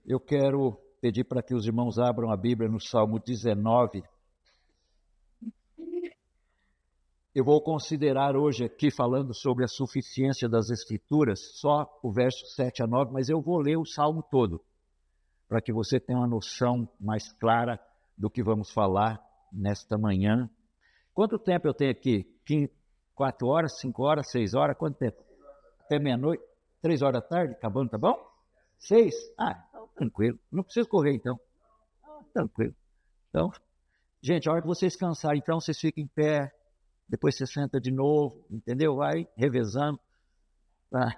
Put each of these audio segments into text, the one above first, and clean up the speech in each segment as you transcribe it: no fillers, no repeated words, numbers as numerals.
Eu quero pedir para que os irmãos abram a Bíblia no Salmo 19. Eu vou considerar hoje aqui, falando sobre a suficiência das Escrituras, só o verso 7 a 9, mas eu vou ler o Salmo todo, para que você tenha uma noção mais clara do que vamos falar nesta manhã. Quanto tempo eu tenho aqui? 4 horas, 5 horas, 6 horas? Quanto tempo? Até meia-noite? 3 horas da tarde? Acabando, tá bom? 6? Então, tranquilo. Não precisa correr, então. Tranquilo. Então, gente, a hora que vocês cansarem, então, vocês ficam em pé, depois você senta de novo, entendeu? Vai revezando. Tá?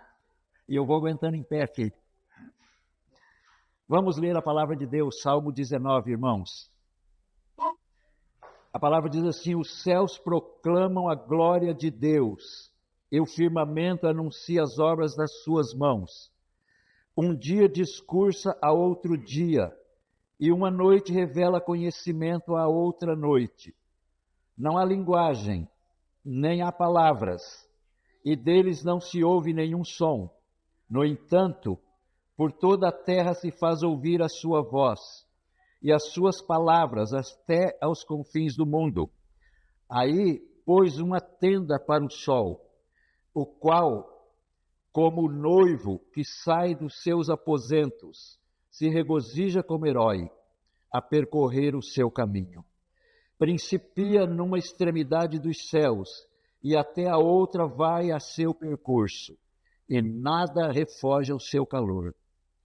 E eu vou aguentando em pé aqui. Vamos ler a palavra de Deus, Salmo 19, irmãos. A palavra diz assim: os céus proclamam a glória de Deus, e o firmamento anuncia as obras das suas mãos. Um dia discursa a outro dia, e uma noite revela conhecimento a outra noite. Não há linguagem, nem há palavras, e deles não se ouve nenhum som. No entanto, por toda a terra se faz ouvir a sua voz, e as suas palavras até aos confins do mundo. Aí pôs uma tenda para o sol, o qual, como o noivo que sai dos seus aposentos, se regozija como herói a percorrer o seu caminho. Principia numa extremidade dos céus, e até a outra vai a seu percurso, e nada refoge ao seu calor.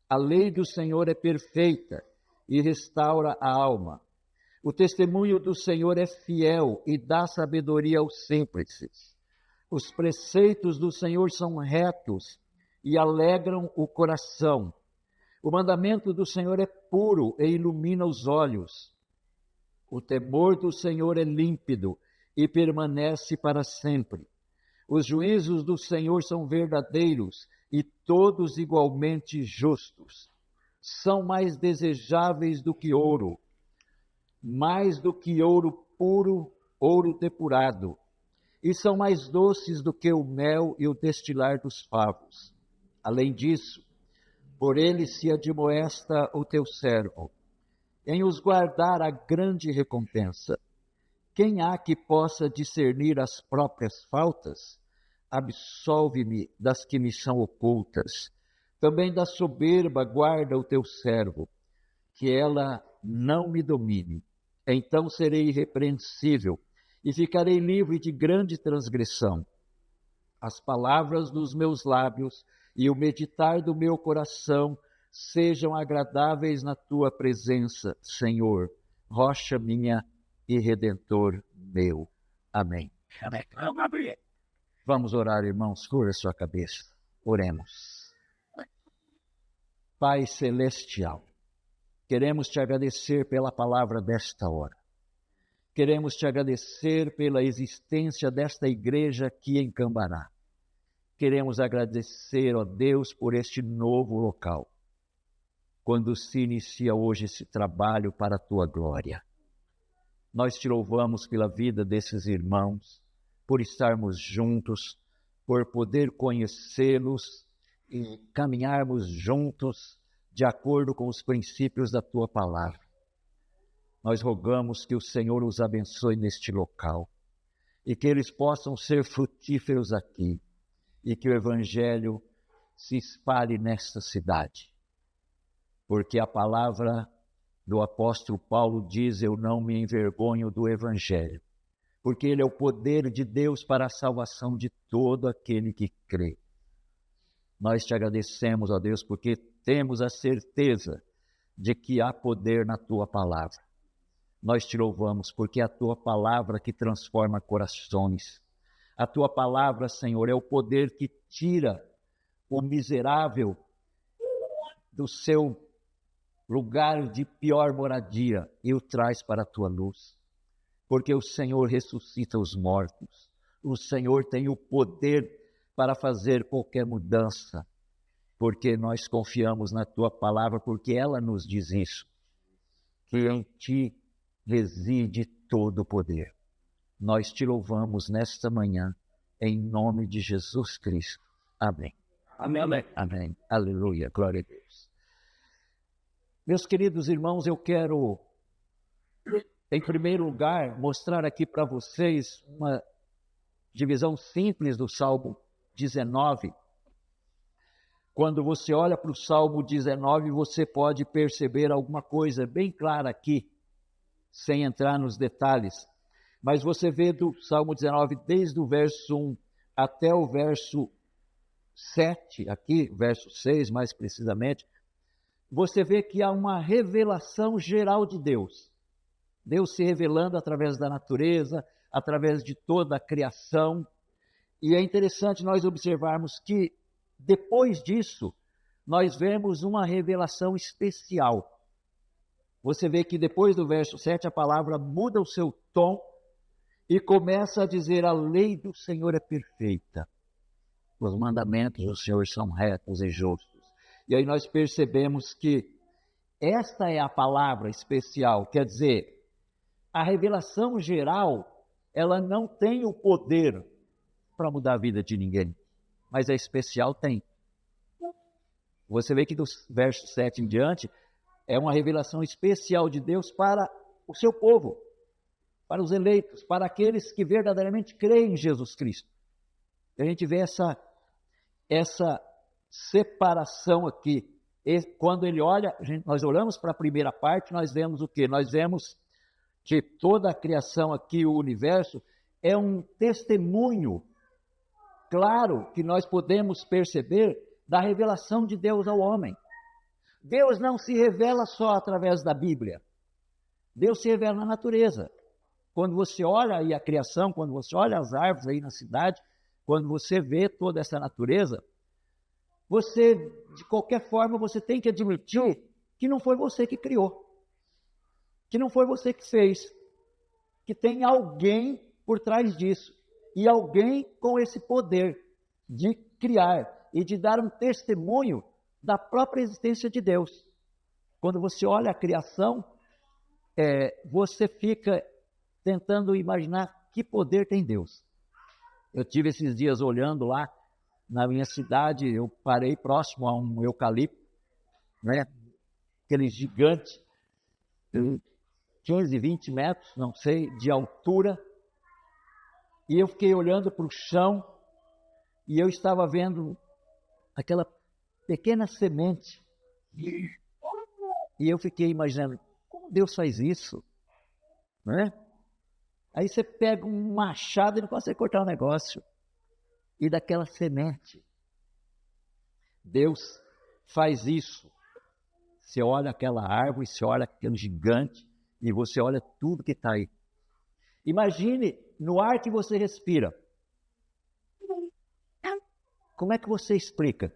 A lei do Senhor é perfeita, e restaura a alma. O testemunho do Senhor é fiel, e dá sabedoria aos simples. Os preceitos do Senhor são retos, e alegram o coração. O mandamento do Senhor é puro, e ilumina os olhos. O temor do Senhor é límpido e permanece para sempre. Os juízos do Senhor são verdadeiros e todos igualmente justos. São mais desejáveis do que ouro, mais do que ouro puro, ouro depurado. E são mais doces do que o mel e o destilar dos favos. Além disso, por ele se admoesta o teu servo, em os guardar a grande recompensa. Quem há que possa discernir as próprias faltas? Absolve-me das que me são ocultas. Também da soberba guarda o teu servo, que ela não me domine. Então serei irrepreensível e ficarei livre de grande transgressão. As palavras dos meus lábios e o meditar do meu coração sejam agradáveis na tua presença, Senhor, rocha minha e redentor meu. Amém. Vamos orar, irmãos, curva sua cabeça. Oremos. Pai celestial, queremos te agradecer pela palavra desta hora. Queremos te agradecer pela existência desta igreja aqui em Cambará. Queremos agradecer, ó Deus, por este novo local, quando se inicia hoje esse trabalho para a tua glória. Nós te louvamos pela vida desses irmãos, por estarmos juntos, por poder conhecê-los e caminharmos juntos de acordo com os princípios da tua palavra. Nós rogamos que o Senhor os abençoe neste local e que eles possam ser frutíferos aqui e que o Evangelho se espalhe nesta cidade. Porque a palavra do apóstolo Paulo diz: eu não me envergonho do Evangelho, porque ele é o poder de Deus para a salvação de todo aquele que crê. Nós te agradecemos, ó Deus, porque temos a certeza de que há poder na tua palavra. Nós te louvamos porque é a tua palavra que transforma corações. A tua palavra, Senhor, é o poder que tira o miserável do seu lugar de pior moradia e o traz para a tua luz. Porque o Senhor ressuscita os mortos. O Senhor tem o poder para fazer qualquer mudança. Porque nós confiamos na tua palavra, porque ela nos diz isso. Que em ti reside todo o poder. Nós te louvamos nesta manhã, em nome de Jesus Cristo. Amém. Amém. Amém. Aleluia. Glória a Deus. Meus queridos irmãos, eu quero, em primeiro lugar, mostrar aqui para vocês uma divisão simples do Salmo 19. Quando você olha para o Salmo 19, você pode perceber alguma coisa bem clara aqui, sem entrar nos detalhes. Mas você vê do Salmo 19, desde o verso 1 até o verso 7, aqui, verso 6 mais precisamente, você vê que há uma revelação geral de Deus. Deus se revelando através da natureza, através de toda a criação. E é interessante nós observarmos que, depois disso, nós vemos uma revelação especial. Você vê que depois do verso 7, a palavra muda o seu tom e começa a dizer: a lei do Senhor é perfeita. Os mandamentos do Senhor são retos e justos. E aí nós percebemos que esta é a palavra especial, quer dizer, a revelação geral, ela não tem o poder para mudar a vida de ninguém, mas a especial tem. Você vê que do verso 7 em diante, é uma revelação especial de Deus para o seu povo, para os eleitos, para aqueles que verdadeiramente creem em Jesus Cristo. A gente vê essa separação aqui. E quando ele olha, nós olhamos para a primeira parte, nós vemos o quê? Nós vemos que toda a criação aqui, o universo, é um testemunho claro que nós podemos perceber da revelação de Deus ao homem. Deus não se revela só através da Bíblia. Deus se revela na natureza. Quando você olha aí a criação, quando você olha as árvores aí na cidade, quando você vê toda essa natureza, você, de qualquer forma, você tem que admitir que não foi você que criou, que não foi você que fez, que tem alguém por trás disso, e alguém com esse poder de criar e de dar um testemunho da própria existência de Deus. Quando você olha a criação, você fica tentando imaginar que poder tem Deus. Eu tive esses dias olhando lá na minha cidade, eu parei próximo a um eucalipto, né? Aquele gigante, 15, 20 metros, não sei, de altura, e eu fiquei olhando para o chão, e eu estava vendo aquela pequena semente, e eu fiquei imaginando, como Deus faz isso? Né? Aí você pega um machado e não consegue cortar o negócio. E daquela semente, Deus faz isso. Você olha aquela árvore, você olha aquele gigante, e você olha tudo que está aí. Imagine no ar que você respira. Como é que você explica?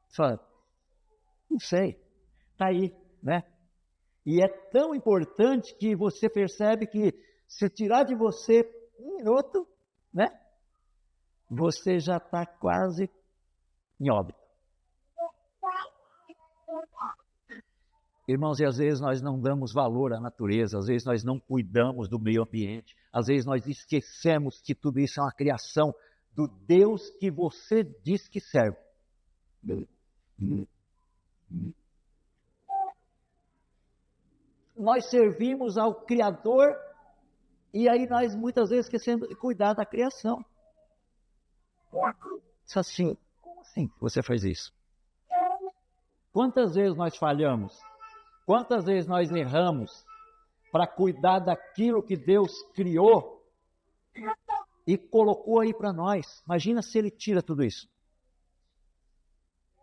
Você fala, não sei, está aí, né? E é tão importante que você percebe que se tirar de você um minuto, né? Você já está quase em óbito. Irmãos, e às vezes nós não damos valor à natureza, às vezes nós não cuidamos do meio ambiente, às vezes nós esquecemos que tudo isso é uma criação do Deus que você diz que serve. Nós servimos ao Criador e aí nós muitas vezes esquecemos de cuidar da criação. Assim, como assim você faz isso? Quantas vezes nós falhamos? Quantas vezes nós erramos para cuidar daquilo que Deus criou e colocou aí para nós? Imagina se Ele tira tudo isso.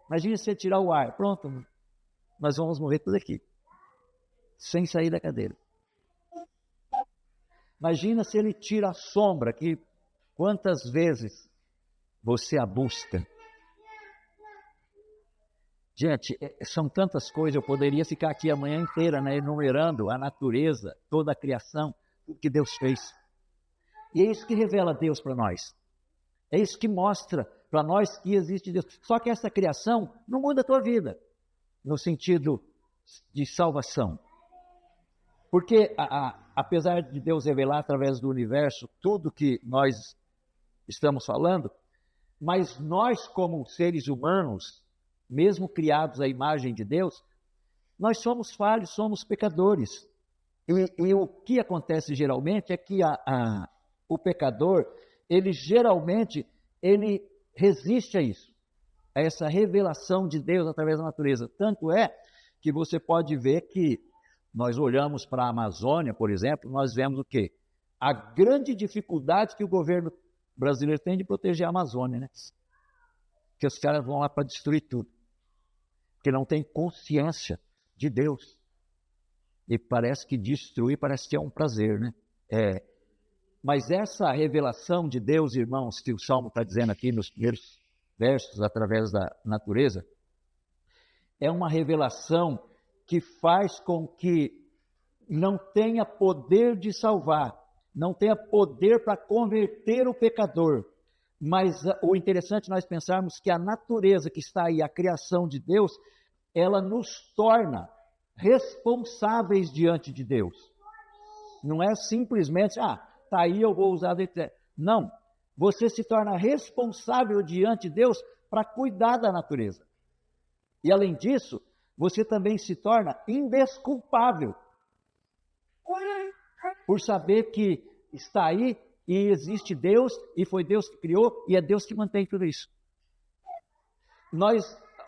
Imagina se Ele tirar o ar. Pronto, nós vamos morrer tudo aqui, sem sair da cadeira. Imagina se Ele tira a sombra, que quantas vezes você a busca. Gente, são tantas coisas, eu poderia ficar aqui a manhã inteira, né, enumerando a natureza, toda a criação, o que Deus fez. E é isso que revela Deus para nós. É isso que mostra para nós que existe Deus. Só que essa criação não muda a tua vida, no sentido de salvação. Porque apesar de Deus revelar através do universo tudo que nós estamos falando, mas nós como seres humanos, mesmo criados à imagem de Deus, Nós somos falhos, somos pecadores. E o que acontece geralmente é que o pecador, ele geralmente, ele resiste a isso, a essa revelação de Deus através da natureza. Tanto é que você pode ver que nós olhamos para a Amazônia, por exemplo, nós vemos o quê? A grande dificuldade que o governo brasileiro tem de proteger a Amazônia, né? Que os caras vão lá para destruir tudo, porque não tem consciência de Deus. E parece que destruir parece que é um prazer, né? Mas essa revelação de Deus, irmãos, que o Salmo está dizendo aqui nos primeiros versos, através da natureza, é uma revelação que faz com que não tenha poder de salvar, não tenha poder para converter o pecador. Mas o interessante é nós pensarmos que a natureza que está aí, a criação de Deus, ela nos torna responsáveis diante de Deus. Não é simplesmente, está aí, eu vou usar. Não, você se torna responsável diante de Deus para cuidar da natureza. E além disso, você também se torna indesculpável por saber que está aí e existe Deus, e foi Deus que criou, e é Deus que mantém tudo isso.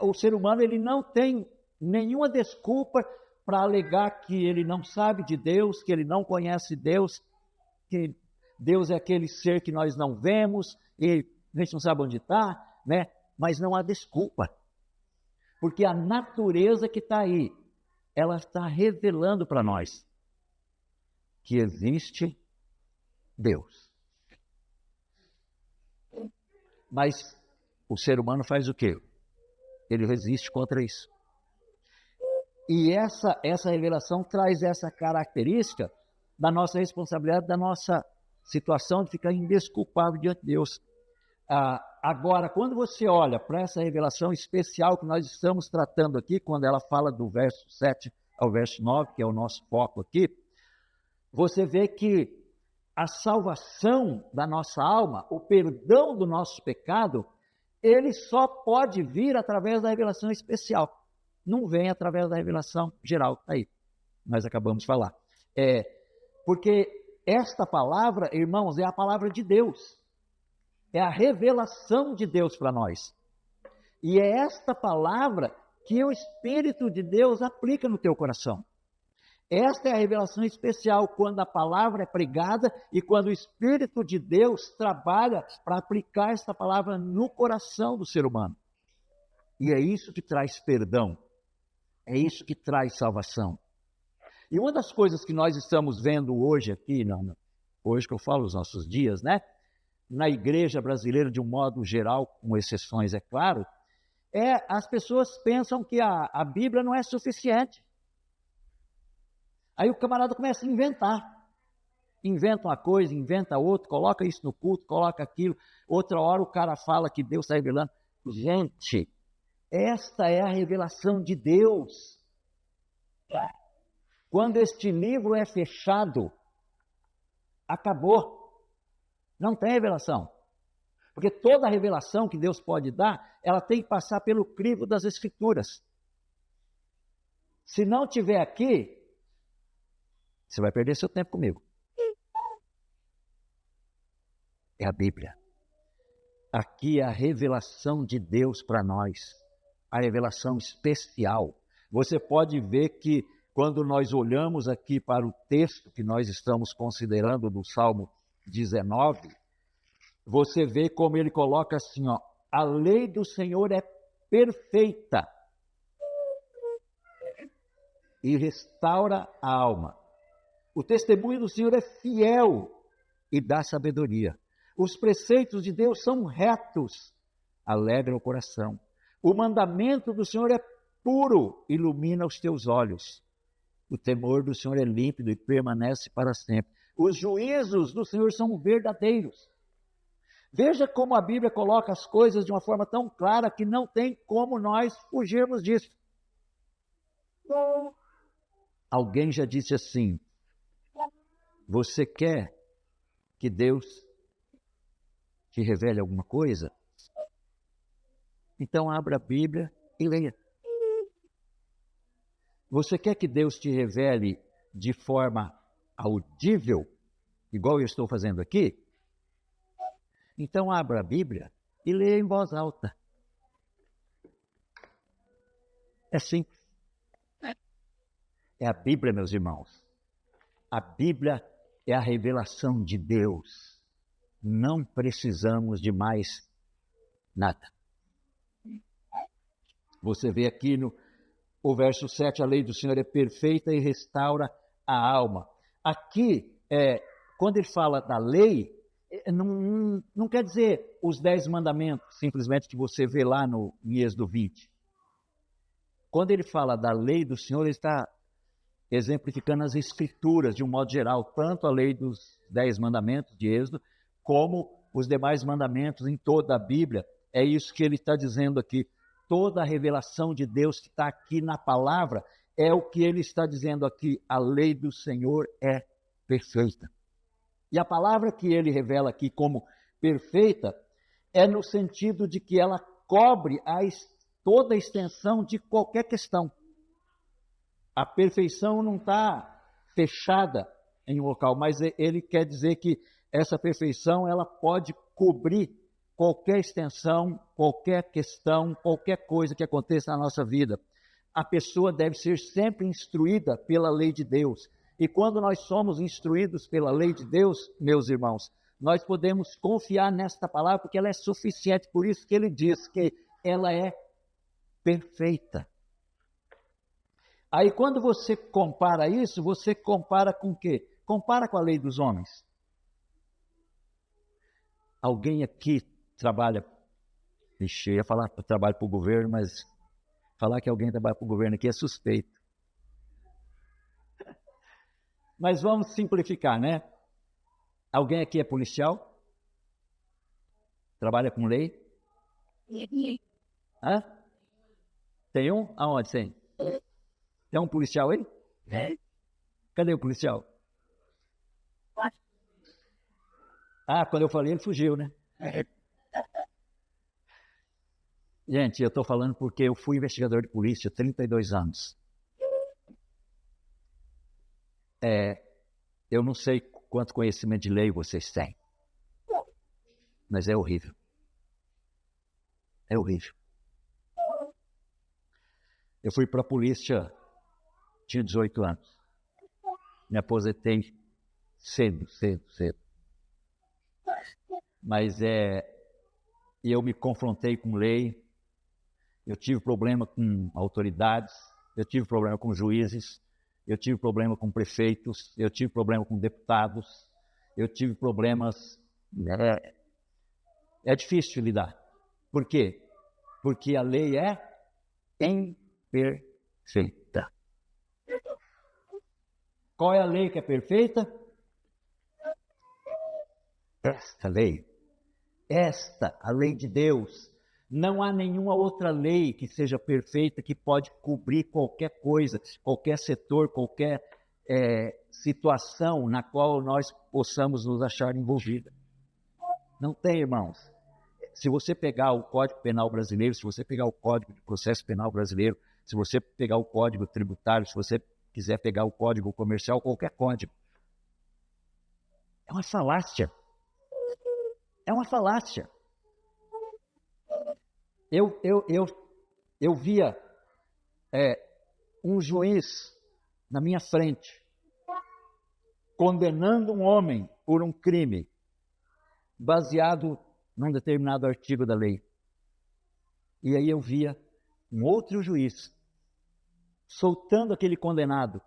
O ser humano, ele não tem nenhuma desculpa para alegar que ele não sabe de Deus, que ele não conhece Deus, que Deus é aquele ser que nós não vemos, e a gente não sabe onde está, né? Mas não há desculpa, porque a natureza que está aí, ela está revelando para nós que existe Deus. Mas o ser humano faz o quê? Ele resiste contra isso. E essa revelação traz essa característica da nossa responsabilidade, da nossa situação de ficar indesculpável diante de Deus. Agora, quando você olha para essa revelação especial que nós estamos tratando aqui, quando ela fala do verso 7 ao verso 9, que é o nosso foco aqui, você vê que a salvação da nossa alma, o perdão do nosso pecado, ele só pode vir através da revelação especial. Não vem através da revelação geral. Aí, nós acabamos de falar. Porque esta palavra, irmãos, é a palavra de Deus. É a revelação de Deus para nós. E é esta palavra que o Espírito de Deus aplica no teu coração. Esta é a revelação especial, quando a palavra é pregada e quando o Espírito de Deus trabalha para aplicar esta palavra no coração do ser humano. E é isso que traz perdão. É isso que traz salvação. E uma das coisas que nós estamos vendo hoje aqui, hoje que eu falo os nossos dias, né? Na igreja brasileira, de um modo geral, com exceções, é claro, as pessoas pensam que a Bíblia não é suficiente. Aí o camarada começa a inventar. Inventa uma coisa, inventa outra, coloca isso no culto, coloca aquilo. Outra hora o cara fala que Deus está revelando. Gente, esta é a revelação de Deus. Quando este livro é fechado, acabou. Não tem revelação. Porque toda revelação que Deus pode dar, ela tem que passar pelo crivo das Escrituras. Se não tiver aqui, você vai perder seu tempo comigo. É a Bíblia. Aqui é a revelação de Deus para nós. A revelação especial. Você pode ver que quando nós olhamos aqui para o texto que nós estamos considerando do Salmo 19, você vê como ele coloca assim, a lei do Senhor é perfeita e restaura a alma. O testemunho do Senhor é fiel e dá sabedoria. Os preceitos de Deus são retos, alegra o coração. O mandamento do Senhor é puro, ilumina os teus olhos. O temor do Senhor é límpido e permanece para sempre. Os juízos do Senhor são verdadeiros. Veja como a Bíblia coloca as coisas de uma forma tão clara que não tem como nós fugirmos disso. Alguém já disse assim: você quer que Deus te revele alguma coisa? Então abra a Bíblia e leia. Você quer que Deus te revele de forma audível, igual eu estou fazendo aqui? Então abra a Bíblia e leia em voz alta. É simples. É a Bíblia, meus irmãos. A Bíblia é a revelação de Deus. Não precisamos de mais nada. Você vê aqui no o verso 7, a lei do Senhor é perfeita e restaura a alma. Aqui, quando ele fala da lei, não quer dizer os 10 mandamentos, simplesmente que você vê lá em Êxodo 20. Quando ele fala da lei do Senhor, ele está exemplificando as escrituras, de um modo geral, tanto a lei dos 10 mandamentos de Êxodo, como os demais mandamentos em toda a Bíblia. É isso que ele está dizendo aqui. Toda a revelação de Deus que está aqui na palavra é o que ele está dizendo aqui. A lei do Senhor é perfeita. E a palavra que ele revela aqui como perfeita é no sentido de que ela cobre toda a extensão de qualquer questão. A perfeição não está fechada em um local, mas ele quer dizer que essa perfeição ela pode cobrir qualquer extensão, qualquer questão, qualquer coisa que aconteça na nossa vida. A pessoa deve ser sempre instruída pela lei de Deus. E quando nós somos instruídos pela lei de Deus, meus irmãos, nós podemos confiar nesta palavra, porque ela é suficiente. Por isso que ele diz que ela é perfeita. Aí quando você compara isso, você compara com o quê? Compara com a lei dos homens. Alguém aqui trabalha, eu ia falar que trabalha para o governo, mas falar que alguém trabalha para o governo aqui é suspeito. Mas vamos simplificar, né? Alguém aqui é policial? Trabalha com lei? Hã? Tem um? Aonde tem? Tem um policial aí? Cadê o policial? Ah, quando eu falei ele fugiu, né? Gente, eu estou falando porque eu fui investigador de polícia há 32 anos. Eu não sei quanto conhecimento de lei vocês têm, mas é horrível. É horrível. Eu fui para a polícia, tinha 18 anos. Me aposentei cedo. Mas eu me confrontei com lei, eu tive problema com autoridades, eu tive problema com juízes, eu tive problema com prefeitos, eu tive problema com deputados, eu tive problemas... É difícil lidar. Por quê? Porque a lei é imperfeita. Qual é a lei que é perfeita? Esta lei. A lei de Deus. Não há nenhuma outra lei que seja perfeita que pode cobrir qualquer coisa, qualquer setor, qualquer situação na qual nós possamos nos achar envolvidos. Não tem, irmãos. Se você pegar o Código Penal brasileiro, se você pegar o Código de Processo Penal brasileiro, se você pegar o Código Tributário, se você quiser pegar o Código Comercial, qualquer código, é uma falácia. É uma falácia. Eu via um juiz na minha frente condenando um homem por um crime baseado num determinado artigo da lei. E aí eu via um outro juiz soltando aquele condenado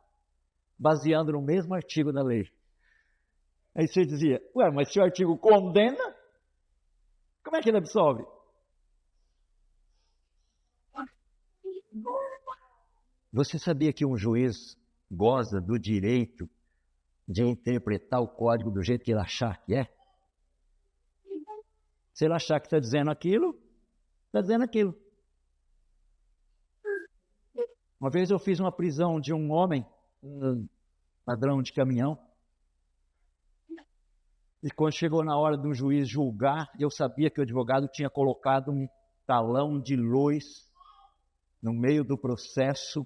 baseado no mesmo artigo da lei. Aí você dizia, ué, mas se o artigo condena, como é que ele absolve? Você sabia que um juiz goza do direito de interpretar o código do jeito que ele achar que é? Se ele achar que está dizendo aquilo, está dizendo aquilo. Uma vez eu fiz uma prisão de um homem, um ladrão de caminhão, e quando chegou na hora do juiz julgar, eu sabia que o advogado tinha colocado um talão de luz no meio do processo,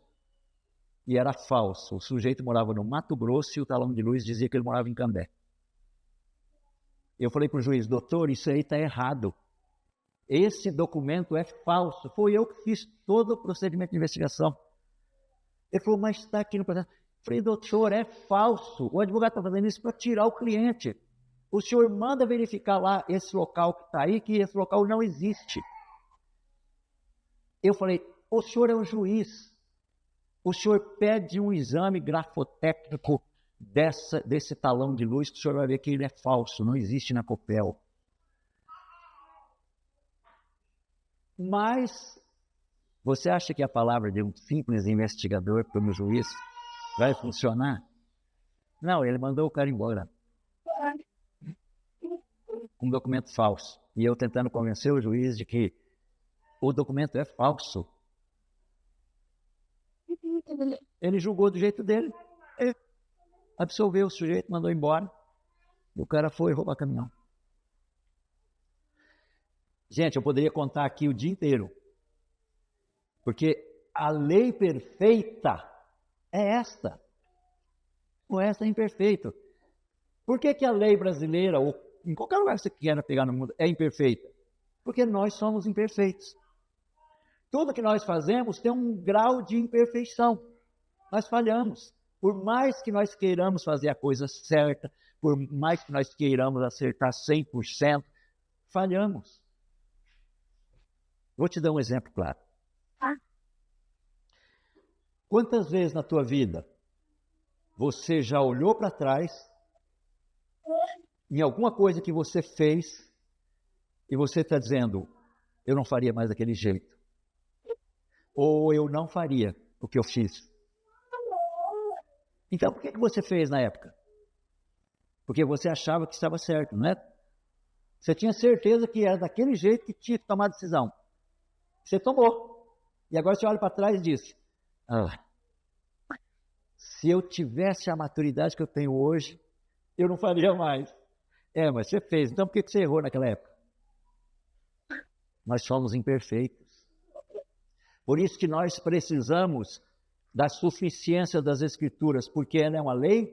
e era falso. O sujeito morava no Mato Grosso e o talão de luz dizia que ele morava em Cambé. Eu falei para o juiz, doutor, isso aí está errado. Esse documento é falso. Foi eu que fiz todo o procedimento de investigação. Ele falou, mas está aqui no processo. Eu falei, doutor, é falso. O advogado está fazendo isso para tirar o cliente. O senhor manda verificar lá esse local que está aí, que esse local não existe. Eu falei, o senhor é o juiz. O senhor pede um exame grafotécnico desse talão de luz, que o senhor vai ver que ele é falso, não existe na Copel. Mas você acha que a palavra de um simples investigador como juiz vai funcionar? Não, ele mandou o cara embora. Um documento falso. E eu tentando convencer o juiz de que o documento é falso. Ele julgou do jeito dele. Absolveu o sujeito, mandou embora. E o cara foi roubar caminhão. Gente, eu poderia contar aqui o dia inteiro. Porque a lei perfeita é esta. Ou esta é imperfeita. Por que a lei brasileira, ou em qualquer lugar que você queira pegar no mundo, é imperfeita? Porque nós somos imperfeitos. Tudo que nós fazemos tem um grau de imperfeição. Nós falhamos. Por mais que nós queiramos fazer a coisa certa, por mais que nós queiramos acertar 100%, falhamos. Vou te dar um exemplo claro. Quantas vezes na tua vida você já olhou para trás em alguma coisa que você fez e você está dizendo, eu não faria mais daquele jeito. Ou eu não faria o que eu fiz. Então, por que você fez na época? Porque você achava que estava certo, não é? Você tinha certeza que era daquele jeito que tinha que tomar a decisão. Você tomou. E agora você olha para trás e diz, se eu tivesse a maturidade que eu tenho hoje, eu não faria mais. Mas você fez. Então, por que você errou naquela época? Nós somos imperfeitos. Por isso que nós precisamos da suficiência das Escrituras, porque ela é uma lei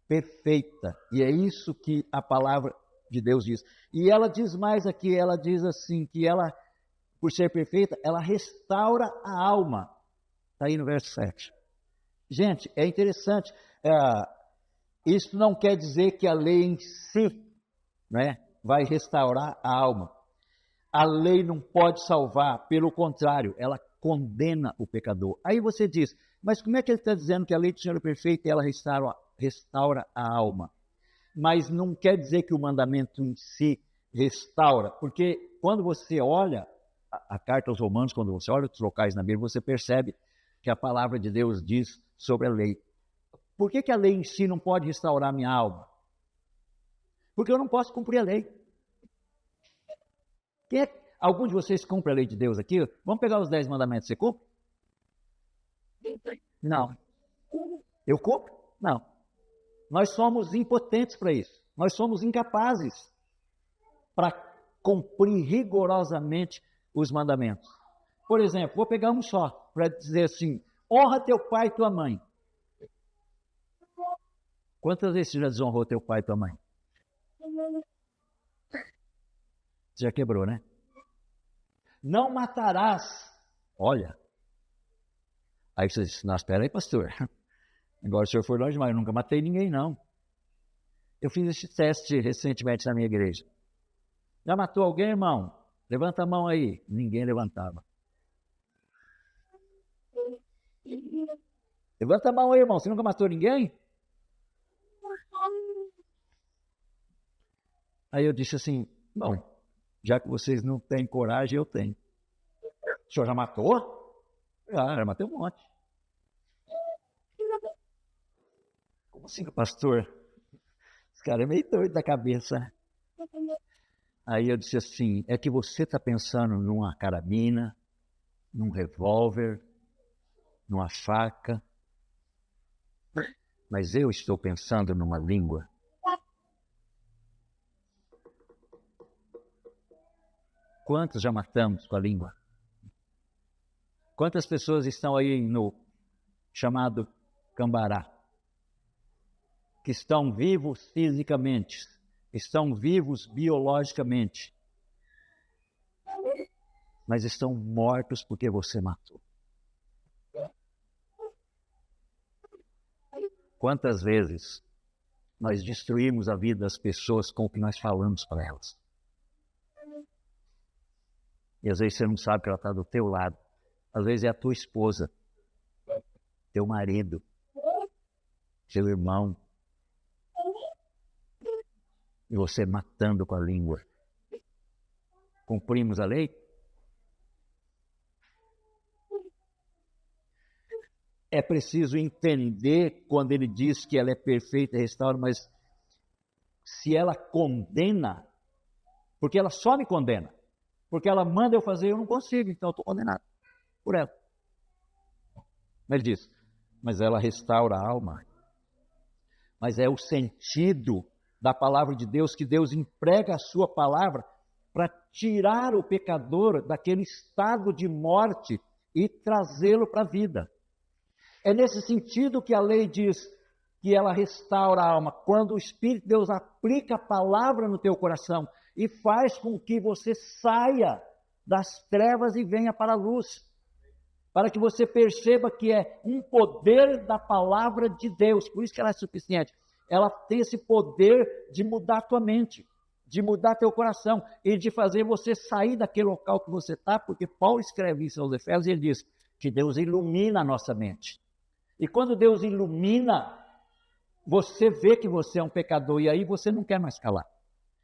perfeita. E é isso que a palavra de Deus diz. E ela diz mais aqui, ela diz assim, que ela, por ser perfeita, ela restaura a alma. Está aí no verso 7. Gente, é interessante. Isso não quer dizer que a lei em si, né, vai restaurar a alma. A lei não pode salvar, pelo contrário, ela condena o pecador. Aí você diz, mas como é que ele está dizendo que a lei do Senhor é perfeita e ela restaura a alma? Mas não quer dizer que o mandamento em si restaura, porque quando você olha a carta aos Romanos, quando você olha os locais na Bíblia, você percebe que a palavra de Deus diz sobre a lei. Por que a lei em si não pode restaurar minha alma? Porque eu não posso cumprir a lei. Algum de vocês cumpre a lei de Deus aqui? Vamos pegar os 10 mandamentos. Você cumpre? Não. Eu cumpro? Não. Nós somos impotentes para isso. Nós somos incapazes para cumprir rigorosamente os mandamentos. Por exemplo, vou pegar um só, para dizer assim, honra teu pai e tua mãe. Quantas vezes você já desonrou teu pai e tua mãe? Você já quebrou, né? Não matarás. Olha. Aí você diz, não, espera aí, pastor. Agora o senhor foi longe demais, eu nunca matei ninguém, não. Eu fiz esse teste recentemente na minha igreja. Já matou alguém, irmão? Levanta a mão aí. Ninguém levantava. Levanta a mão aí, irmão. Você nunca matou ninguém? Aí eu disse assim, bom, já que vocês não têm coragem, eu tenho. O senhor já matou? Já matei um monte. Como assim, pastor? Esse cara é meio doido da cabeça. Aí eu disse assim, é que você está pensando numa carabina, num revólver, numa faca, mas eu estou pensando numa língua. Quantos já matamos com a língua? Quantas pessoas estão aí no chamado Cambará, que estão vivos fisicamente, estão vivos biologicamente, mas estão mortos porque você matou. Quantas vezes nós destruímos a vida das pessoas com o que nós falamos para elas? E às vezes você não sabe que ela está do teu lado. Às vezes é a tua esposa, teu marido, seu irmão. E você matando com a língua. Cumprimos a lei? É preciso entender quando ele diz que ela é perfeita e restaura, mas se ela condena, porque ela só me condena, porque ela manda eu fazer, eu não consigo, então eu estou condenado por ela. Ele diz, mas ela restaura a alma. Mas é o sentido da palavra de Deus, que Deus emprega a sua palavra para tirar o pecador daquele estado de morte e trazê-lo para a vida. É nesse sentido que a lei diz que ela restaura a alma, quando o Espírito de Deus aplica a palavra no teu coração e faz com que você saia das trevas e venha para a luz, para que você perceba que é um poder da palavra de Deus, por isso que ela é suficiente. Ela tem esse poder de mudar a tua mente, de mudar teu coração e de fazer você sair daquele local que você está, porque Paulo escreve isso aos Efésios e ele diz que Deus ilumina a nossa mente. E quando Deus ilumina, você vê que você é um pecador e aí você não quer mais calar.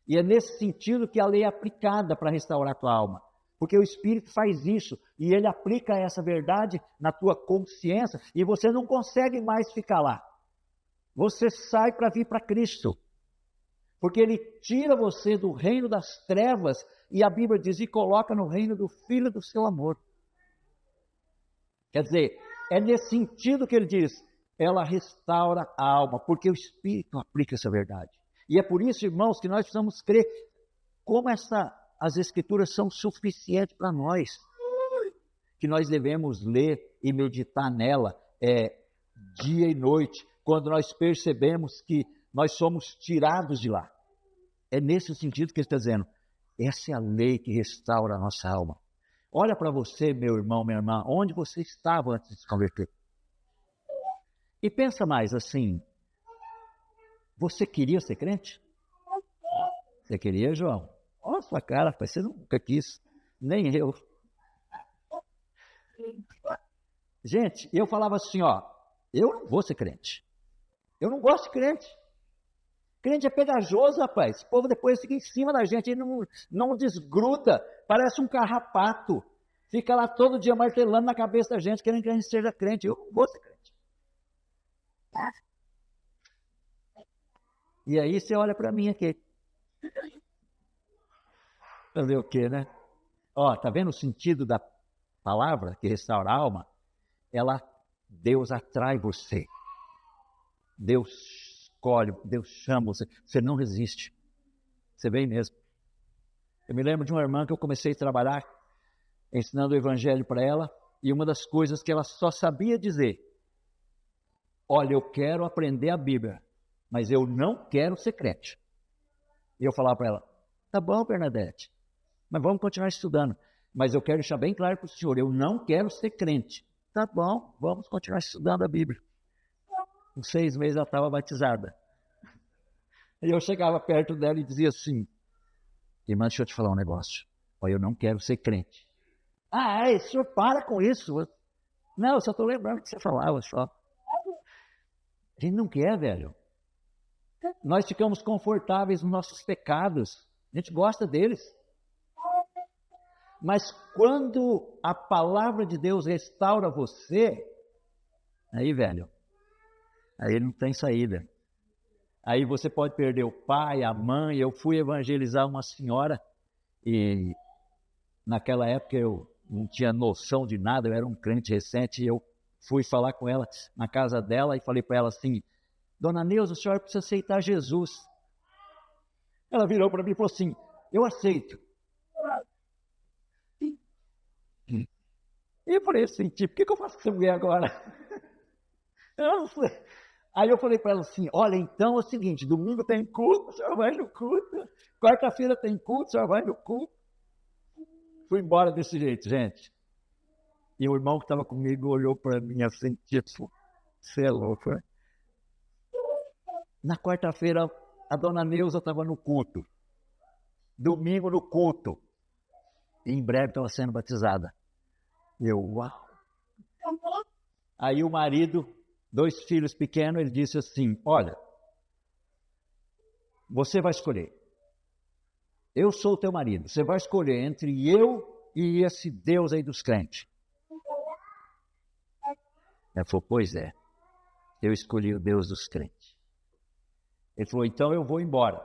E é nesse sentido que a lei é aplicada para restaurar a tua alma. Porque o Espírito faz isso e ele aplica essa verdade na tua consciência e você não consegue mais ficar lá. Você sai para vir para Cristo. Porque ele tira você do reino das trevas e a Bíblia diz, e coloca no reino do Filho do seu amor. Quer dizer, é nesse sentido que ele diz, ela restaura a alma, porque o Espírito aplica essa verdade. E é por isso, irmãos, que nós precisamos crer como as Escrituras são suficientes para nós, que nós devemos ler e meditar nela dia e noite, quando nós percebemos que nós somos tirados de lá. É nesse sentido que ele está dizendo, essa é a lei que restaura a nossa alma. Olha para você, meu irmão, minha irmã, onde você estava antes de se converter. E pensa mais assim, você queria ser crente? Você queria, João? Olha a sua cara, você nunca quis, nem eu. Gente, eu falava assim, ó, eu não vou ser crente. Eu não gosto de crente. Crente é pegajoso, rapaz. Esse povo depois fica em cima da gente, ele não desgruda, parece um carrapato. Fica lá todo dia martelando na cabeça da gente, querendo que a gente seja crente. Eu não vou ser crente. E aí você olha para mim aqui. Fazer o quê, né? Ó, tá vendo o sentido da palavra que restaura a alma? Deus atrai você. Deus escolhe, Deus chama você. Você não resiste. Você vem mesmo. Eu me lembro de uma irmã que eu comecei a trabalhar ensinando o evangelho para ela, e uma das coisas que ela só sabia dizer, olha, eu quero aprender a Bíblia, mas eu não quero ser crente. E eu falava para ela, tá bom, Bernadette, mas vamos continuar estudando, mas eu quero deixar bem claro para o senhor, eu não quero ser crente. Tá bom, vamos continuar estudando a Bíblia. Com 6 meses ela estava batizada. E eu chegava perto dela e dizia assim, irmã, deixa eu te falar um negócio, olha, eu não quero ser crente. Ah, o senhor para com isso. Não, eu só estou lembrando que você falava só. A gente não quer, velho. Nós ficamos confortáveis nos nossos pecados. A gente gosta deles. Mas quando a palavra de Deus restaura você, aí, velho, aí não tem saída. Aí você pode perder o pai, a mãe. Eu fui evangelizar uma senhora e naquela época eu não tinha noção de nada, eu era um crente recente, e eu fui falar com ela na casa dela e falei para ela assim, Dona Neuza, a senhora precisa aceitar Jesus. Ela virou para mim e falou assim, eu aceito. E eu falei assim, tipo, o que eu faço com essa mulher agora? Eu não sei. Aí eu falei para ela assim, olha, então é o seguinte, domingo tem culto, a senhora vai no culto. Quarta-feira tem culto, a senhora vai no culto. Fui embora desse jeito, gente. E o irmão que estava comigo olhou para mim assim, tipo, você é louco, né? Na quarta-feira, a dona Neuza estava no culto. Domingo no culto. E em breve estava sendo batizada. Eu, uau. Aí o marido, 2 filhos pequenos, ele disse assim, olha, você vai escolher. Eu sou o teu marido. Você vai escolher entre eu e esse Deus aí dos crentes. Ela falou, pois é. Eu escolhi o Deus dos crentes. Ele falou, então eu vou embora.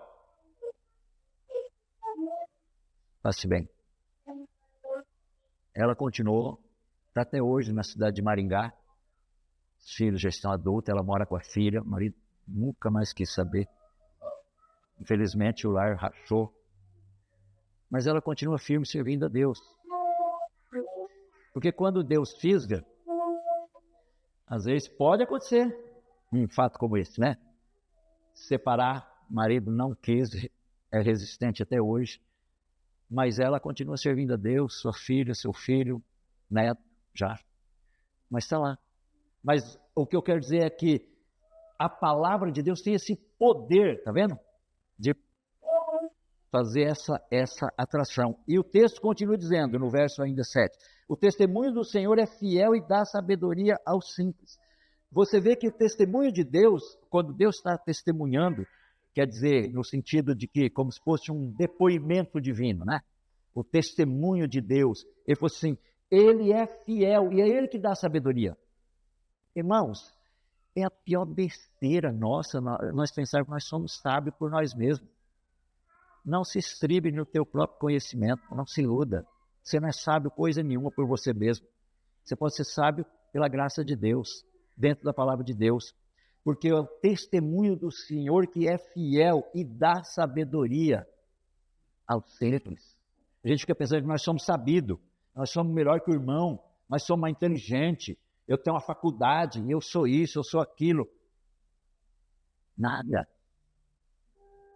Passe bem. Ela continuou, está até hoje na cidade de Maringá. Os filhos já estão adultos, ela mora com a filha. O marido nunca mais quis saber. Infelizmente o lar rachou. Mas ela continua firme servindo a Deus. Porque quando Deus fisga, às vezes pode acontecer um fato como esse, né? Separar, marido não quis, é resistente até hoje, mas ela continua servindo a Deus, sua filha, seu filho, neto, já, mas está lá. Mas o que eu quero dizer é que a palavra de Deus tem esse poder, tá vendo? De fazer essa atração. E o texto continua dizendo, no verso ainda 7, o testemunho do Senhor é fiel e dá sabedoria aos simples. Você vê que o testemunho de Deus, quando Deus está testemunhando, quer dizer, no sentido de que, como se fosse um depoimento divino, né? O testemunho de Deus, ele falou assim, ele é fiel e é ele que dá sabedoria. Irmãos, é a pior besteira nossa, nós pensarmos que nós somos sábios por nós mesmos. Não se estribe no teu próprio conhecimento, não se iluda. Você não é sábio coisa nenhuma por você mesmo. Você pode ser sábio pela graça de Deus, dentro da palavra de Deus. Porque é o testemunho do Senhor que é fiel e dá sabedoria aos simples. A gente fica pensando que nós somos sabidos, nós somos melhor que o irmão, nós somos mais inteligentes, eu tenho uma faculdade, eu sou isso, eu sou aquilo. Nada.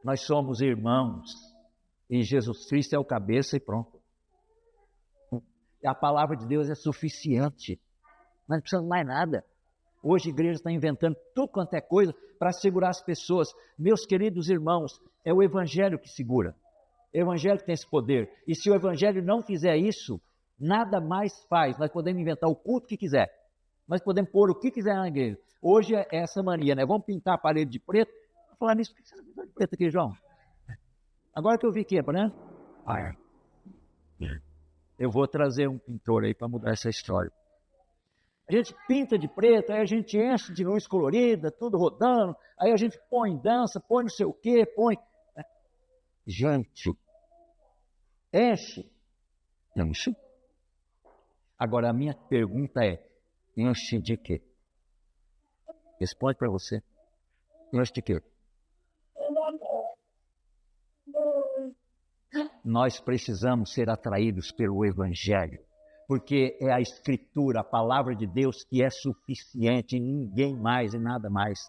Nós somos irmãos e Jesus Cristo é o cabeça e pronto. A palavra de Deus é suficiente. Nós não precisamos mais nada. Hoje a igreja está inventando tudo quanto é coisa para segurar as pessoas. Meus queridos irmãos, é o evangelho que segura. É o evangelho que tem esse poder. E se o evangelho não fizer isso, nada mais faz. Nós podemos inventar o culto que quiser. Nós podemos pôr o que quiser na igreja. Hoje é essa mania, né? Vamos pintar a parede de preto. Vou falar nisso, por que você pintou de preto aqui, João? Agora que eu vi que é, né? Eu vou trazer um pintor aí para mudar essa história. A gente pinta de preto, aí a gente enche de luz colorida, tudo rodando, aí a gente põe dança, põe não sei o quê, põe... Gente, enche. Enche. Agora a minha pergunta é, enche de quê? Responde para você. Enche de quê? Nós precisamos ser atraídos pelo Evangelho, porque é a Escritura, a palavra de Deus que é suficiente, ninguém mais e nada mais.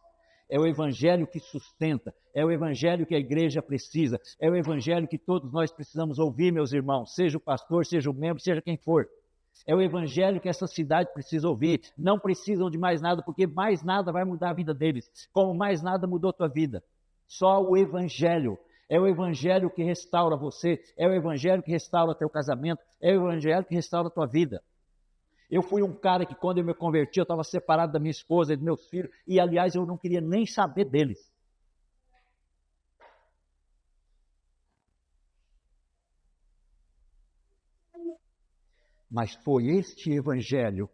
É o Evangelho que sustenta, é o Evangelho que a igreja precisa, é o Evangelho que todos nós precisamos ouvir, meus irmãos, seja o pastor, seja o membro, seja quem for. É o Evangelho que essa cidade precisa ouvir. Não precisam de mais nada, porque mais nada vai mudar a vida deles, como mais nada mudou a tua vida. Só o Evangelho. É o Evangelho que restaura você, é o Evangelho que restaura teu casamento, é o Evangelho que restaura a tua vida. Eu fui um cara que quando eu me converti, eu estava separado da minha esposa e dos meus filhos, e aliás eu não queria nem saber deles. Mas foi este Evangelho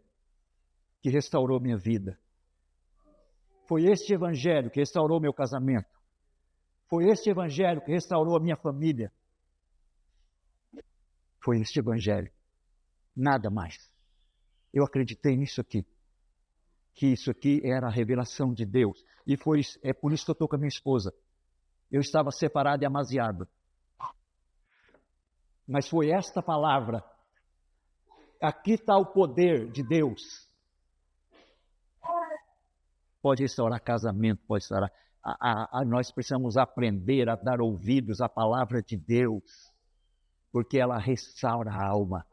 que restaurou minha vida. Foi este Evangelho que restaurou meu casamento. Foi este Evangelho que restaurou a minha família. Foi este Evangelho. Nada mais. Eu acreditei nisso aqui. Que isso aqui era a revelação de Deus. E é por isso que eu estou com a minha esposa. Eu estava separado e amasiado. Mas foi esta palavra. Aqui está o poder de Deus. pode restaurar casamento, pode restaurar. Nós precisamos aprender a dar ouvidos à palavra de Deus, porque ela restaura a alma.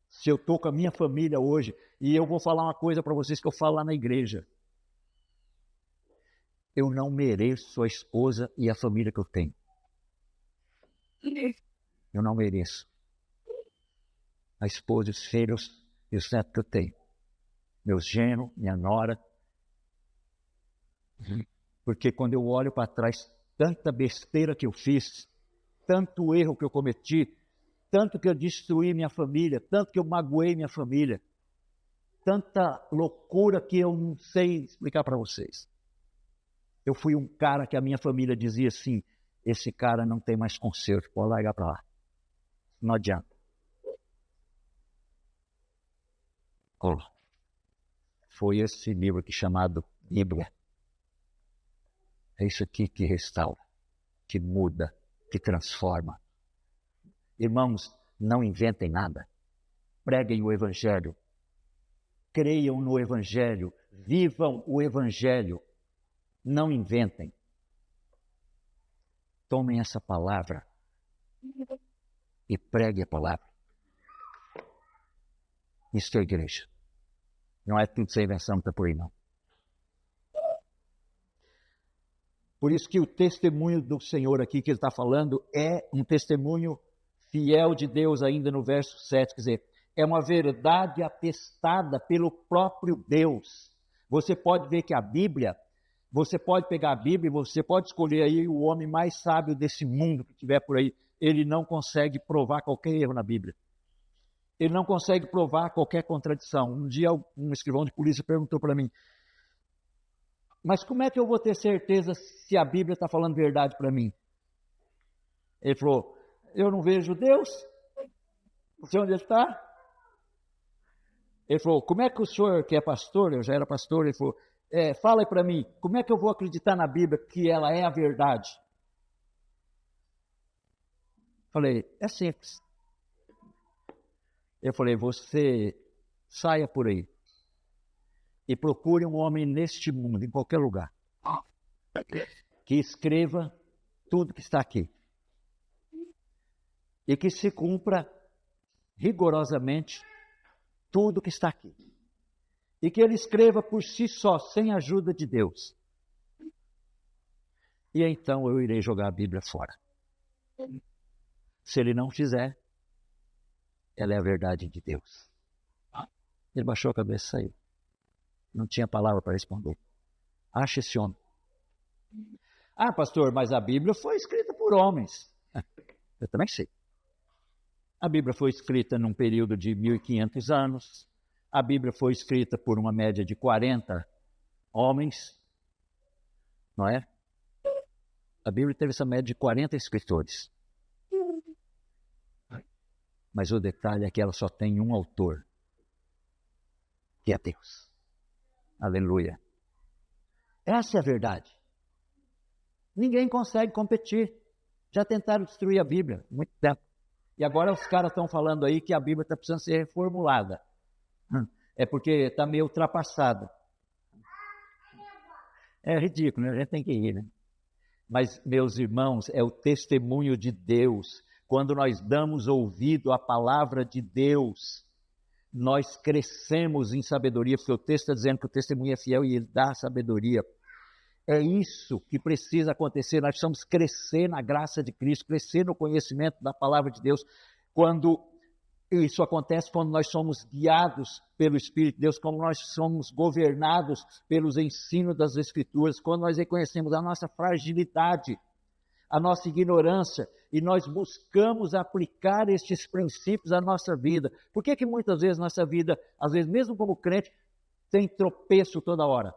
Se eu estou com a minha família hoje, e eu vou falar uma coisa para vocês que eu falo lá na igreja. Eu não mereço a esposa e a família que eu tenho. Eu não mereço a esposa, os filhos e os netos que eu tenho. Meus genros, minha nora. Porque quando eu olho para trás, tanta besteira que eu fiz, tanto erro que eu cometi, tanto que eu destruí minha família, tanto que eu magoei minha família, tanta loucura que eu não sei explicar para vocês. Eu fui um cara que a minha família dizia assim, esse cara não tem mais conserto, pode largar para lá. Não adianta. Olha, foi esse livro aqui chamado Bíblia. É isso aqui que restaura, que muda, que transforma. Irmãos, não inventem nada. Preguem o Evangelho. Creiam no Evangelho. Vivam o Evangelho. Não inventem. Tomem essa palavra e preguem a palavra. Isso é igreja. Não é tudo sem invenção, não está por aí não. Por isso que o testemunho do Senhor aqui que ele está falando é um testemunho fiel de Deus ainda no verso 7, quer dizer, é uma verdade atestada pelo próprio Deus. Você pode ver que a Bíblia, você pode pegar a Bíblia e você pode escolher aí o homem mais sábio desse mundo que tiver por aí, ele não consegue provar qualquer erro na Bíblia. Ele não consegue provar qualquer contradição. Um dia um escrivão de polícia perguntou para mim, mas como é que eu vou ter certeza se a Bíblia está falando verdade para mim? Ele falou, eu não vejo Deus. Não sei onde ele está. Ele falou, como é que o senhor, que é pastor, eu já era pastor, ele falou, fala aí para mim, como é que eu vou acreditar na Bíblia que ela é a verdade? Falei, é simples. Eu falei, você saia por aí e procure um homem neste mundo, em qualquer lugar, que escreva tudo que está aqui e que se cumpra rigorosamente tudo que está aqui. E que ele escreva por si só, sem a ajuda de Deus. E então eu irei jogar a Bíblia fora. Se ele não fizer, ela é a verdade de Deus. Ele baixou a cabeça e saiu. Não tinha palavra para responder. Acha esse homem. Ah, pastor, mas a Bíblia foi escrita por homens. Eu também sei. A Bíblia foi escrita num período de 1500 anos. A Bíblia foi escrita por uma média de 40 homens. Não é? A Bíblia teve essa média de 40 escritores. Mas o detalhe é que ela só tem um autor, que é Deus. Aleluia. Essa é a verdade. Ninguém consegue competir. Já tentaram destruir a Bíblia há muito tempo. E agora os caras estão falando aí que a Bíblia está precisando ser reformulada. É porque está meio ultrapassada. É ridículo, né? A gente tem que ir, né? Mas, meus irmãos, é o testemunho de Deus. Quando nós damos ouvido à palavra de Deus, nós crescemos em sabedoria, porque o texto está dizendo que o testemunho é fiel e ele dá sabedoria. É isso que precisa acontecer, nós precisamos crescer na graça de Cristo, crescer no conhecimento da palavra de Deus. Quando isso acontece, quando nós somos guiados pelo Espírito de Deus, quando nós somos governados pelos ensinos das Escrituras, quando nós reconhecemos a nossa fragilidade, a nossa ignorância, e nós buscamos aplicar estes princípios à nossa vida. Por que muitas vezes nossa vida, às vezes mesmo como crente, tem tropeço toda hora?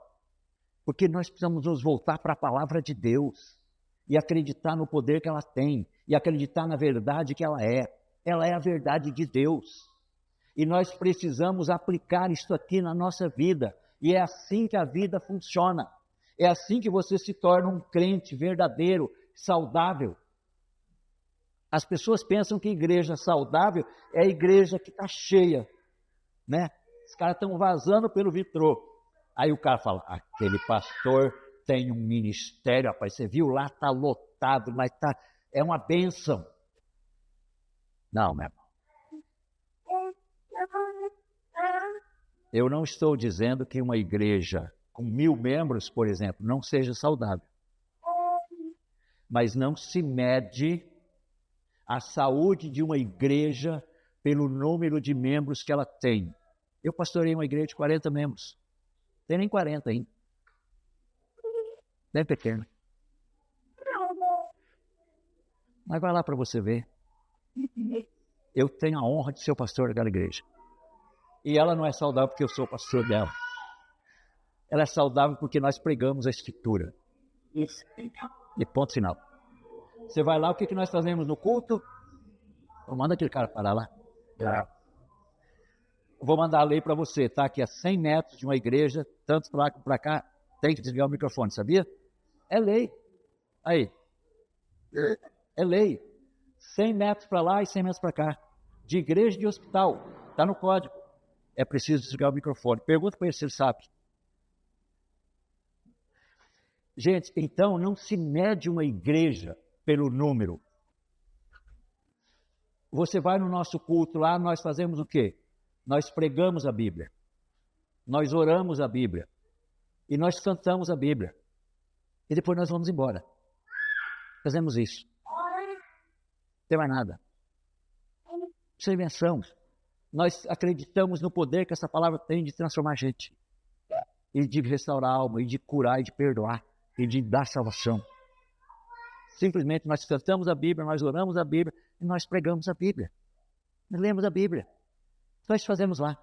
Porque nós precisamos nos voltar para a palavra de Deus e acreditar no poder que ela tem e acreditar na verdade que ela é. Ela é a verdade de Deus. E nós precisamos aplicar isso aqui na nossa vida. E é assim que a vida funciona. É assim que você se torna um crente verdadeiro, saudável. As pessoas pensam que igreja saudável é a igreja que está cheia, né? Os caras estão vazando pelo vitrô. Aí o cara fala, aquele pastor tem um ministério, rapaz, você viu lá, está lotado, mas é uma bênção. Não, meu irmão. Eu não estou dizendo que uma igreja com 1000 membros, por exemplo, não seja saudável. Mas não se mede a saúde de uma igreja pelo número de membros que ela tem. Eu pastorei uma igreja de 40 membros. Não tem nem 40 ainda. Bem pequena. Mas vai lá para você ver. Eu tenho a honra de ser o pastor daquela igreja. E ela não é saudável porque eu sou o pastor dela. Ela é saudável porque nós pregamos a Escritura. Isso. E ponto final. Você vai lá, o que nós fazemos no culto? Manda aquele cara parar lá. Vou mandar a lei para você, tá? Que a 100 metros de uma igreja, tanto para lá como para cá, tem que desligar o microfone, sabia? É lei. Aí. É lei. 100 metros para lá e 100 metros para cá. De igreja e de hospital. Está no código. É preciso desligar o microfone. Pergunta para ele se ele sabe. Gente, então não se mede uma igreja pelo número. Você vai no nosso culto lá, nós fazemos o quê? Nós pregamos a Bíblia. Nós oramos a Bíblia. E nós cantamos a Bíblia. E depois nós vamos embora. Fazemos isso. Não tem mais nada. Isso é invenção. Nós acreditamos no poder que essa palavra tem de transformar a gente. E de restaurar a alma, e de curar, e de perdoar, e de dar salvação. Simplesmente nós cantamos a Bíblia, nós oramos a Bíblia, e nós pregamos a Bíblia. Nós lemos a Bíblia. Nós fazemos lá.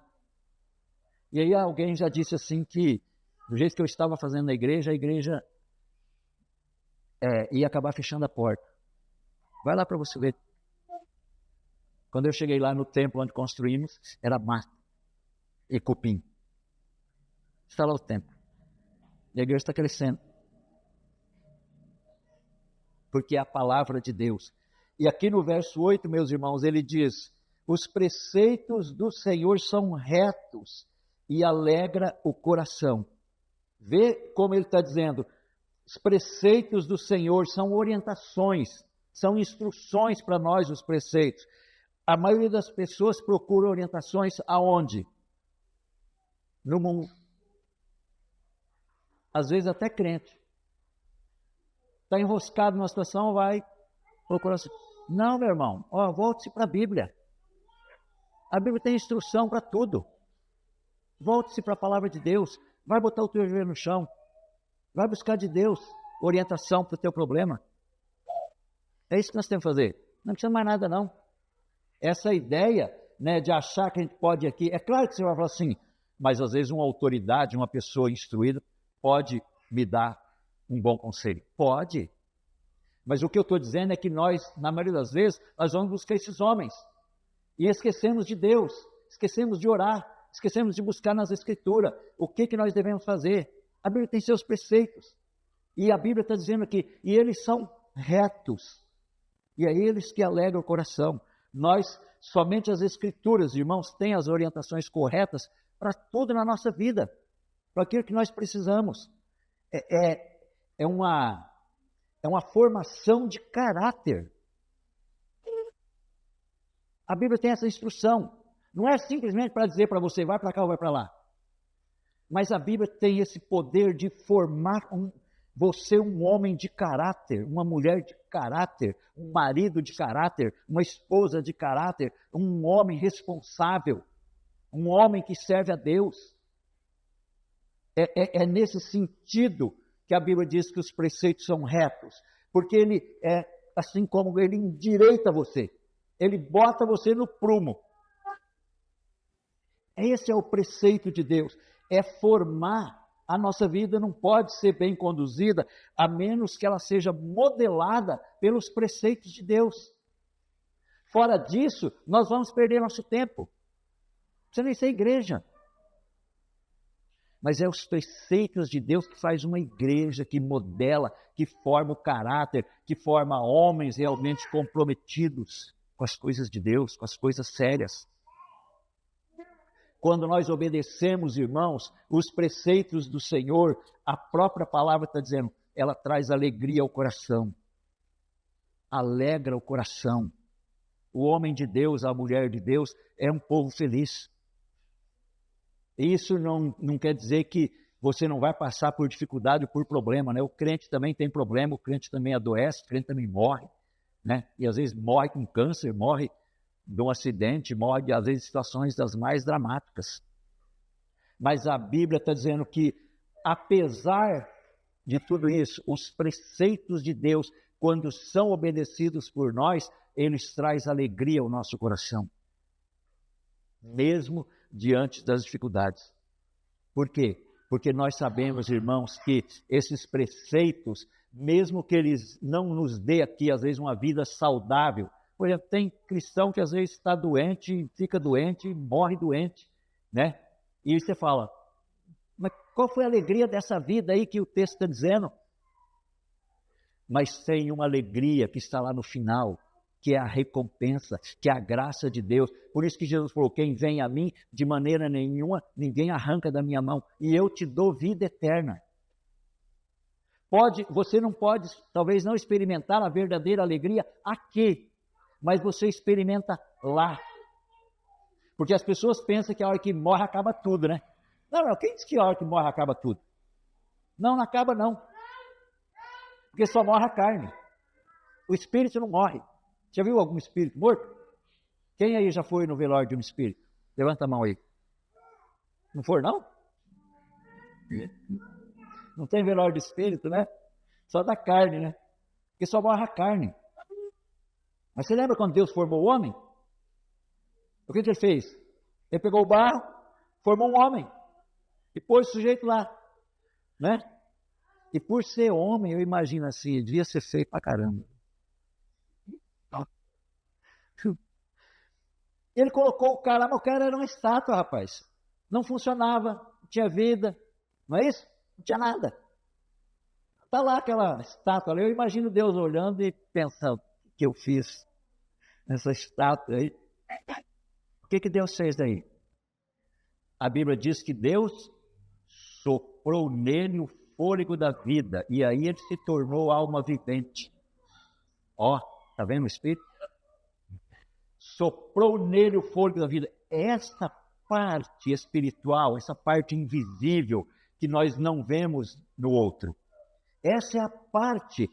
E aí alguém já disse assim que, do jeito que eu estava fazendo na igreja, a igreja ia acabar fechando a porta. Vai lá para você ver. Quando eu cheguei lá no templo onde construímos, era mato e cupim. Está lá o templo. E a igreja está crescendo. Porque é a palavra de Deus. E aqui no verso 8, meus irmãos, ele diz: os preceitos do Senhor são retos e alegra o coração. Vê como ele está dizendo. Os preceitos do Senhor são orientações, são instruções para nós, os preceitos. A maioria das pessoas procura orientações aonde? No mundo. Às vezes até crente. Está enroscado numa situação, vai procurar. Não, meu irmão, volte-se para a Bíblia. A Bíblia tem instrução para tudo. Volte-se para a palavra de Deus. Vai botar o teu joelho no chão. Vai buscar de Deus orientação para o teu problema. É isso que nós temos que fazer. Não precisa mais nada, não. Essa ideia, né, de achar que a gente pode aqui, é claro que você vai falar assim, mas às vezes uma autoridade, uma pessoa instruída, pode me dar um bom conselho. Pode. Mas o que eu estou dizendo é que nós, na maioria das vezes, nós vamos buscar esses homens. E esquecemos de Deus, esquecemos de orar, esquecemos de buscar nas Escrituras o que nós devemos fazer. A Bíblia tem seus preceitos. E a Bíblia está dizendo aqui, e eles são retos. E é eles que alegram o coração. Nós, somente as Escrituras, irmãos, têm as orientações corretas para tudo na nossa vida, para aquilo que nós precisamos. É uma formação de caráter. A Bíblia tem essa instrução. Não é simplesmente para dizer para você, vai para cá ou vai para lá. Mas a Bíblia tem esse poder de formar você um homem de caráter, uma mulher de caráter, um marido de caráter, uma esposa de caráter, um homem responsável, um homem que serve a Deus. É nesse sentido que a Bíblia diz que os preceitos são retos, porque ele é assim como ele endireita você, ele bota você no prumo. Esse é o preceito de Deus, é formar. A nossa vida não pode ser bem conduzida a menos que ela seja modelada pelos preceitos de Deus. Fora disso, nós vamos perder nosso tempo. Não precisa nem ser igreja. Mas é os preceitos de Deus que faz uma igreja, que modela, que forma o caráter, que forma homens realmente comprometidos com as coisas de Deus, com as coisas sérias. Quando nós obedecemos, irmãos, os preceitos do Senhor, a própria palavra está dizendo, ela traz alegria ao coração, alegra o coração. O homem de Deus, a mulher de Deus, é um povo feliz. Isso não quer dizer que você não vai passar por dificuldade, por problema, né? O crente também tem problema, o crente também adoece, o crente também morre, né? E às vezes morre com câncer, morre de um acidente, morre às vezes em situações das mais dramáticas. Mas a Bíblia está dizendo que, apesar de tudo isso, os preceitos de Deus, quando são obedecidos por nós, eles trazem alegria ao nosso coração, mesmo diante das dificuldades. Por quê? Porque nós sabemos, irmãos, que esses preceitos, mesmo que eles não nos dê aqui, às vezes, uma vida saudável. Por exemplo, tem cristão que às vezes está doente, fica doente, morre doente, né? E você fala, mas qual foi a alegria dessa vida aí que o texto está dizendo? Mas tem uma alegria que está lá no final, que é a recompensa, que é a graça de Deus. Por isso que Jesus falou, quem vem a mim, de maneira nenhuma, ninguém arranca da minha mão, e eu te dou vida eterna. Você não pode, talvez não experimentar a verdadeira alegria aqui, mas você experimenta lá. Porque as pessoas pensam que a hora que morre acaba tudo, né? Não, quem diz que a hora que morre acaba tudo? Não acaba não. Porque só morre a carne. O espírito não morre. Já viu algum espírito morto? Quem aí já foi no velório de um espírito? Levanta a mão aí. Não for, não? Não tem velório de espírito, né? Só da carne, né? Porque só morre a carne. Mas você lembra quando Deus formou o homem? O que ele fez? Ele pegou o barro, formou um homem e pôs o sujeito lá, né? E por ser homem, eu imagino assim, ele devia ser feio pra caramba. Ele colocou o cara lá, mas o cara era uma estátua, rapaz. Não funcionava, não tinha vida, não é isso? Não tinha nada. Está lá aquela estátua ali, eu imagino Deus olhando e pensando, o que eu fiz nessa estátua aí? O que Deus fez daí? A Bíblia diz que Deus soprou nele o fôlego da vida, e aí ele se tornou alma vivente. Ó, tá vendo o Espírito? Soprou nele o fôlego da vida. Essa parte espiritual, essa parte invisível que nós não vemos no outro, essa é a parte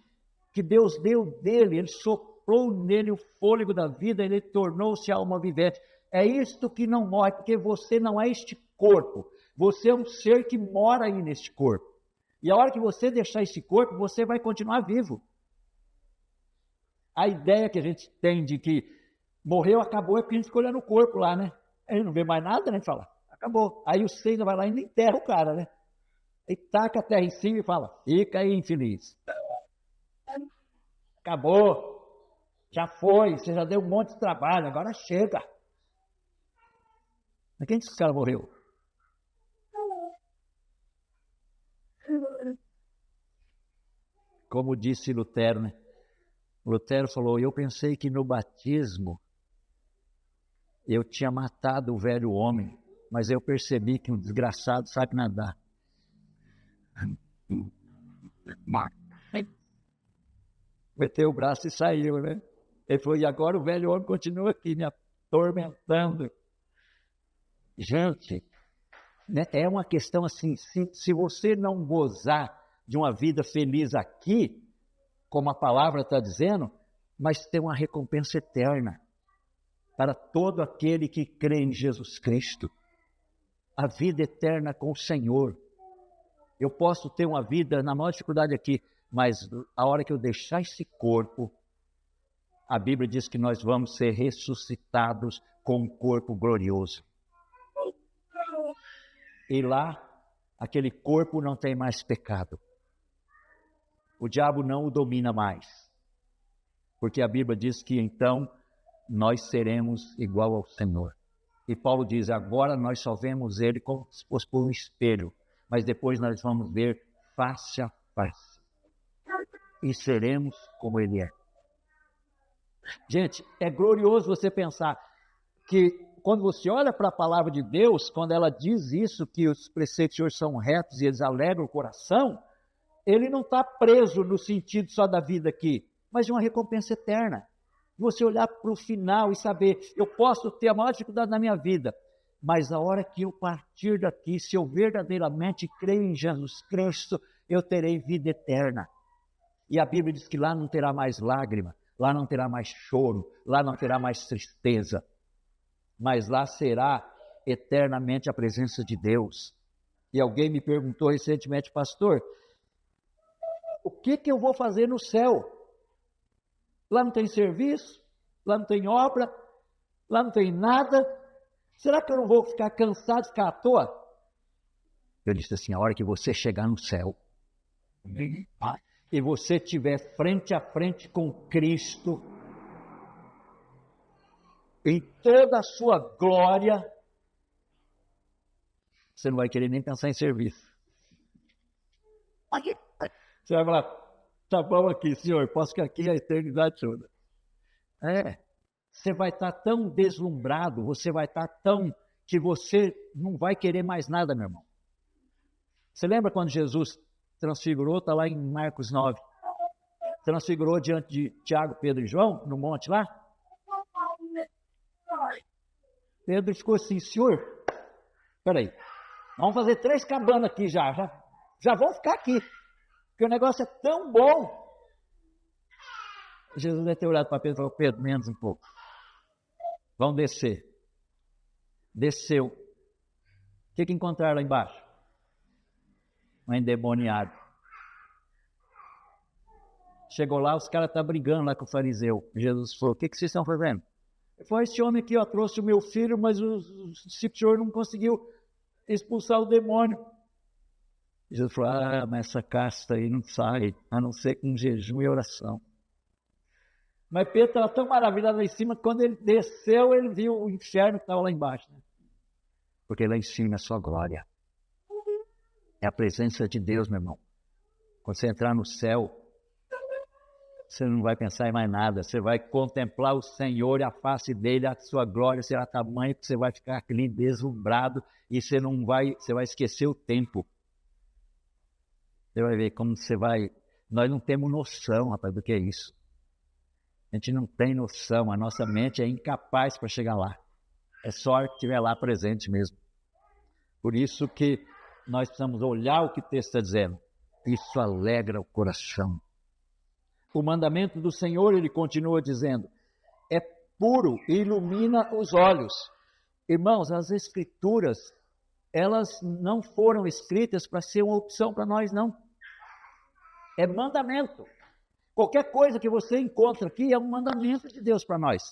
que Deus deu dele. Ele soprou nele o fôlego da vida, ele tornou-se alma vivente. É isto que não morre, porque você não é este corpo. Você é um ser que mora aí neste corpo. E a hora que você deixar esse corpo, você vai continuar vivo. A ideia que a gente tem de que morreu, acabou, é porque a gente fica olhando o corpo lá, né? Ele não vê mais nada, né? Fala, acabou. Aí o Senhor vai lá e enterra o cara, né? E taca a terra em cima e fala, fica aí infeliz. Acabou. Já foi, você já deu um monte de trabalho, agora chega. Mas quem disse que esse cara morreu? Como disse Lutero, né? Lutero falou, eu pensei que no batismo eu tinha matado o velho homem, mas eu percebi que um desgraçado sabe nadar. Meteu o braço e saiu, né? Ele falou, e agora o velho homem continua aqui me atormentando. Gente, né, é uma questão assim, se você não gozar de uma vida feliz aqui, como a palavra está dizendo, mas tem uma recompensa eterna para todo aquele que crê em Jesus Cristo. A vida eterna com o Senhor. Eu posso ter uma vida na maior dificuldade aqui, mas a hora que eu deixar esse corpo, a Bíblia diz que nós vamos ser ressuscitados com um corpo glorioso. E lá, aquele corpo não tem mais pecado. O diabo não o domina mais. Porque a Bíblia diz que então nós seremos igual ao Senhor. E Paulo diz, agora nós só vemos ele como se fosse por um espelho, mas depois nós vamos ver face a face. E seremos como ele é. Gente, é glorioso você pensar que quando você olha para a palavra de Deus, quando ela diz isso, que os preceitos do Senhor são retos e eles alegram o coração, ele não está preso no sentido só da vida aqui, mas de uma recompensa eterna. Você olhar para o final e saber, eu posso ter a maior dificuldade na minha vida, mas a hora que eu partir daqui, se eu verdadeiramente creio em Jesus Cristo, eu terei vida eterna. E a Bíblia diz que lá não terá mais lágrima, lá não terá mais choro, lá não terá mais tristeza, mas lá será eternamente a presença de Deus. E alguém me perguntou recentemente, pastor, o que eu vou fazer no céu? Lá não tem serviço, lá não tem obra, lá não tem nada. Será que eu não vou ficar cansado, ficar à toa? Eu disse assim, a hora que você chegar no céu, e você estiver frente a frente com Cristo, em toda a sua glória, você não vai querer nem pensar em serviço. Você vai falar, tá bom aqui, Senhor, posso ficar aqui a eternidade toda. Você vai estar tão deslumbrado, você vai estar tão, que você não vai querer mais nada, meu irmão. Você lembra quando Jesus transfigurou, está lá em Marcos 9, transfigurou diante de Tiago, Pedro e João, no monte lá? Pedro ficou assim, Senhor, peraí, vamos fazer 3 cabanas aqui já vamos ficar aqui, porque o negócio é tão bom. Jesus deve ter olhado para Pedro e falou, Pedro, menos um pouco. Vão descer. Desceu. O que encontraram lá embaixo? Um endemoniado. Chegou lá, os caras estão brigando lá com o fariseu. Jesus falou, o que vocês estão fazendo? Ele falou, esse homem aqui, ó, trouxe o meu filho, mas o senhor não conseguiu expulsar o demônio. Jesus falou, mas essa casta aí não sai, a não ser com jejum e oração. Mas Pedro estava tão maravilhado lá em cima, que quando ele desceu, ele viu o inferno que estava lá embaixo. Né? Porque lá em cima é só glória. É a presença de Deus, meu irmão. Quando você entrar no céu, você não vai pensar em mais nada. Você vai contemplar o Senhor e a face dele, a sua glória será tamanha que você vai ficar ali deslumbrado e você vai esquecer o tempo. Você vai ver como você vai... Nós não temos noção, rapaz, do que é isso. A gente não tem noção, a nossa mente é incapaz para chegar lá. É só que estiver lá presente mesmo. Por isso que nós precisamos olhar o que o texto está dizendo. Isso alegra o coração. O mandamento do Senhor, ele continua dizendo, é puro e ilumina os olhos. Irmãos, as Escrituras, elas não foram escritas para ser uma opção para nós, não. É mandamento. Qualquer coisa que você encontra aqui é um mandamento de Deus para nós.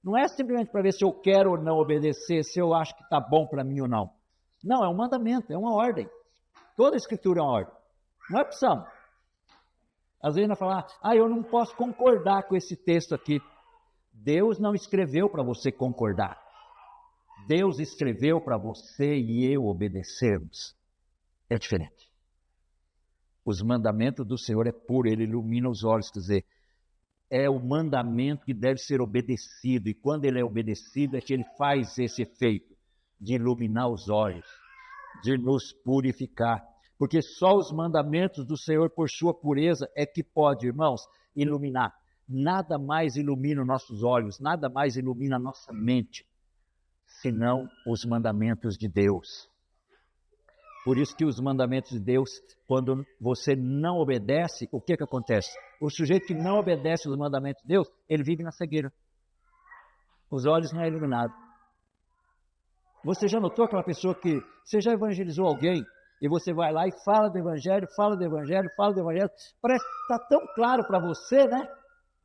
Não é simplesmente para ver se eu quero ou não obedecer, se eu acho que está bom para mim ou não. Não, é um mandamento, é uma ordem. Toda a Escritura é uma ordem. Não é opção. Às vezes nós falamos, eu não posso concordar com esse texto aqui. Deus não escreveu para você concordar. Deus escreveu para você e eu obedecermos. É diferente. Os mandamentos do Senhor é puro, ele ilumina os olhos, quer dizer, é o mandamento que deve ser obedecido, e quando ele é obedecido é que ele faz esse efeito de iluminar os olhos, de nos purificar, porque só os mandamentos do Senhor, por sua pureza, é que pode, irmãos, iluminar. Nada mais ilumina os nossos olhos, nada mais ilumina a nossa mente, senão os mandamentos de Deus. Por isso que os mandamentos de Deus, quando você não obedece, o que acontece? O sujeito que não obedece os mandamentos de Deus, ele vive na cegueira. Os olhos não é iluminado. Você já notou aquela pessoa que, você já evangelizou alguém, e você vai lá e fala do evangelho, fala do evangelho, fala do evangelho, parece que está tão claro para você, né?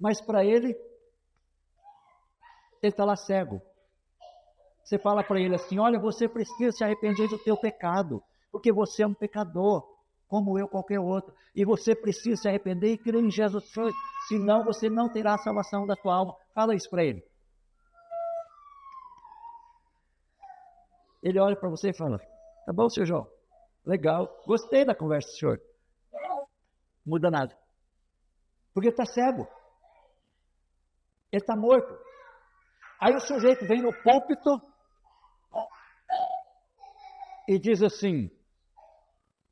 Mas para ele está lá cego. Você fala para ele assim, olha, você precisa se arrepender do teu pecado, porque você é um pecador, como eu, qualquer outro, e você precisa se arrepender e crer em Jesus Cristo, senão você não terá a salvação da tua alma. Fala isso para ele. Ele olha para você e fala, tá bom, senhor João, legal, gostei da conversa do senhor. Não muda nada, porque está cego, ele está morto. Aí o sujeito vem no púlpito e diz assim: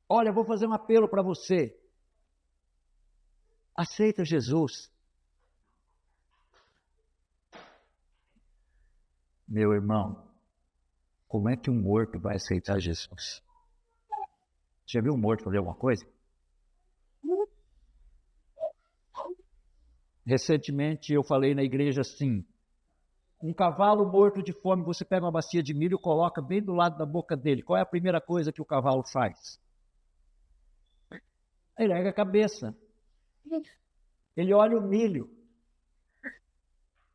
olha, vou fazer um apelo para você. Aceita Jesus. Meu irmão, como é que um morto vai aceitar Jesus? Já viu um morto fazer alguma coisa? Recentemente eu falei na igreja assim: um cavalo morto de fome, você pega uma bacia de milho e coloca bem do lado da boca dele. Qual é a primeira coisa que o cavalo faz? Ele ergue a cabeça. Ele olha o milho.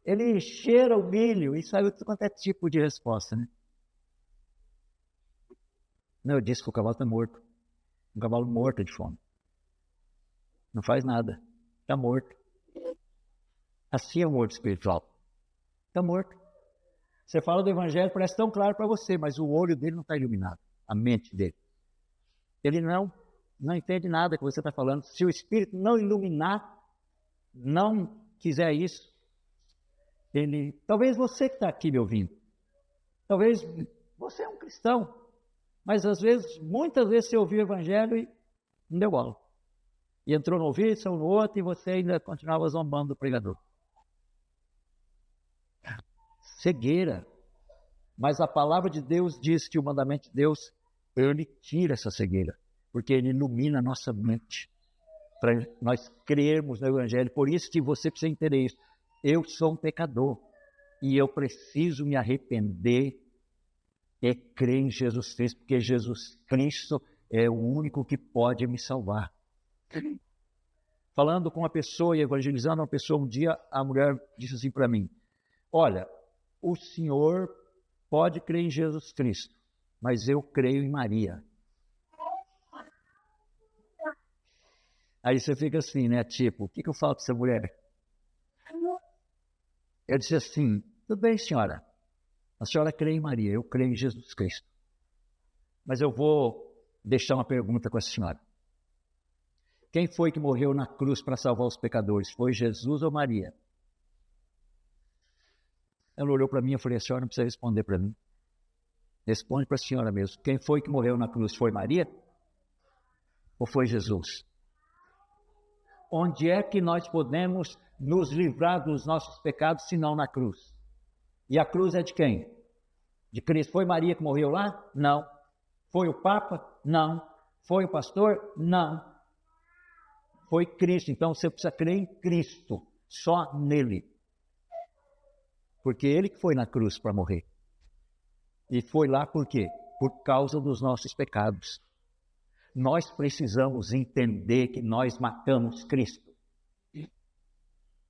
Ele cheira o milho e sabe quanto é tipo de resposta, né? Não, eu disse que o cavalo está morto. Um cavalo morto de fome. Não faz nada. Está morto. Assim é o morto espiritual. Está morto. Você fala do evangelho, parece tão claro para você, mas o olho dele não está iluminado. A mente dele. Ele não entende nada que você está falando. Se o Espírito não iluminar, não quiser isso, ele... Talvez você que está aqui me ouvindo, talvez você é um cristão, mas às vezes, muitas vezes você ouviu o evangelho e não deu bola. E entrou no ouvido, saiu no outro, e você ainda continuava zombando do pregador. Cegueira. Mas a palavra de Deus diz que o mandamento de Deus, ele tira essa cegueira, porque ele ilumina a nossa mente, para nós crermos no evangelho. Por isso que você precisa entender isso. Eu sou um pecador, e eu preciso me arrepender e crer em Jesus Cristo, porque Jesus Cristo é o único que pode me salvar. Falando com uma pessoa e evangelizando uma pessoa, um dia a mulher disse assim para mim: olha, o senhor pode crer em Jesus Cristo, mas eu creio em Maria. Aí você fica assim, né? Tipo, o que eu falo para essa mulher? Eu disse assim: tudo bem, senhora. A senhora crê em Maria, eu creio em Jesus Cristo. Mas eu vou deixar uma pergunta com a senhora. Quem foi que morreu na cruz para salvar os pecadores? Foi Jesus ou Maria? Ela olhou para mim e falei: a senhora não precisa responder para mim. Responde para a senhora mesmo. Quem foi que morreu na cruz? Foi Maria? Ou foi Jesus? Onde é que nós podemos nos livrar dos nossos pecados, se não na cruz? E a cruz é de quem? De Cristo. Foi Maria que morreu lá? Não. Foi o Papa? Não. Foi o pastor? Não. Foi Cristo. Então você precisa crer em Cristo, só nele. Porque ele que foi na cruz para morrer. E foi lá por quê? Por causa dos nossos pecados. Nós precisamos entender que nós matamos Cristo.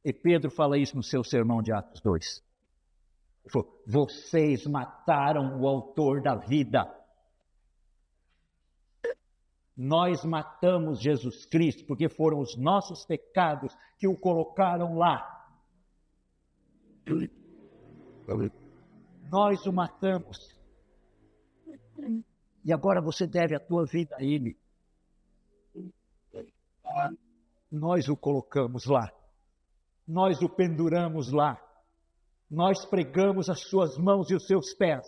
E Pedro fala isso no seu sermão de Atos 2. Ele falou: vocês mataram o autor da vida. Nós matamos Jesus Cristo porque foram os nossos pecados que o colocaram lá. Nós o matamos. E agora você deve a tua vida a Ele. Nós o colocamos lá. Nós o penduramos lá. Nós pregamos as suas mãos e os seus pés.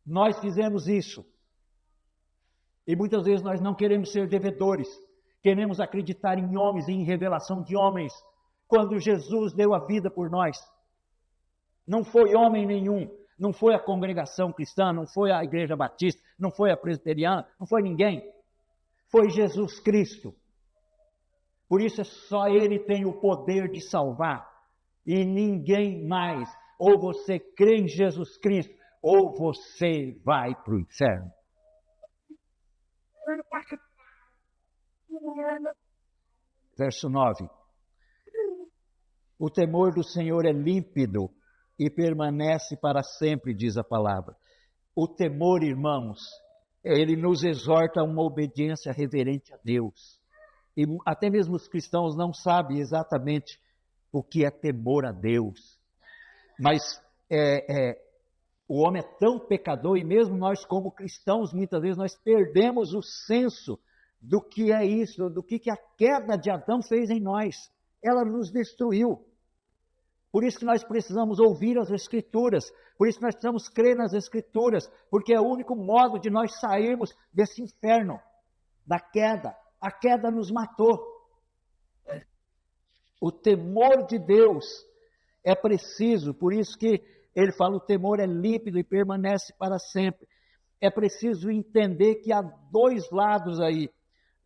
Nós fizemos isso. E muitas vezes nós não queremos ser devedores. Queremos acreditar em homens e em revelação de homens. Quando Jesus deu a vida por nós. Não foi homem nenhum. Não foi a congregação cristã, não foi a igreja batista, não foi a presbiteriana, não foi ninguém. Foi Jesus Cristo. Por isso só Ele tem o poder de salvar. E ninguém mais. Ou você crê em Jesus Cristo, ou você vai para o inferno. Verso 9. O temor do Senhor é límpido e permanece para sempre, diz a palavra. O temor, irmãos, ele nos exorta a uma obediência reverente a Deus. E até mesmo os cristãos não sabem exatamente o que é temor a Deus. Mas o homem é tão pecador, e mesmo nós como cristãos, muitas vezes nós perdemos o senso do que é isso, do que a queda de Adão fez em nós. Ela nos destruiu. Por isso que nós precisamos ouvir as Escrituras, por isso que nós precisamos crer nas Escrituras, porque é o único modo de nós sairmos desse inferno, da queda. A queda nos matou. O temor de Deus é preciso, por isso que ele fala, o temor é límpido e permanece para sempre. É preciso entender que há dois lados aí.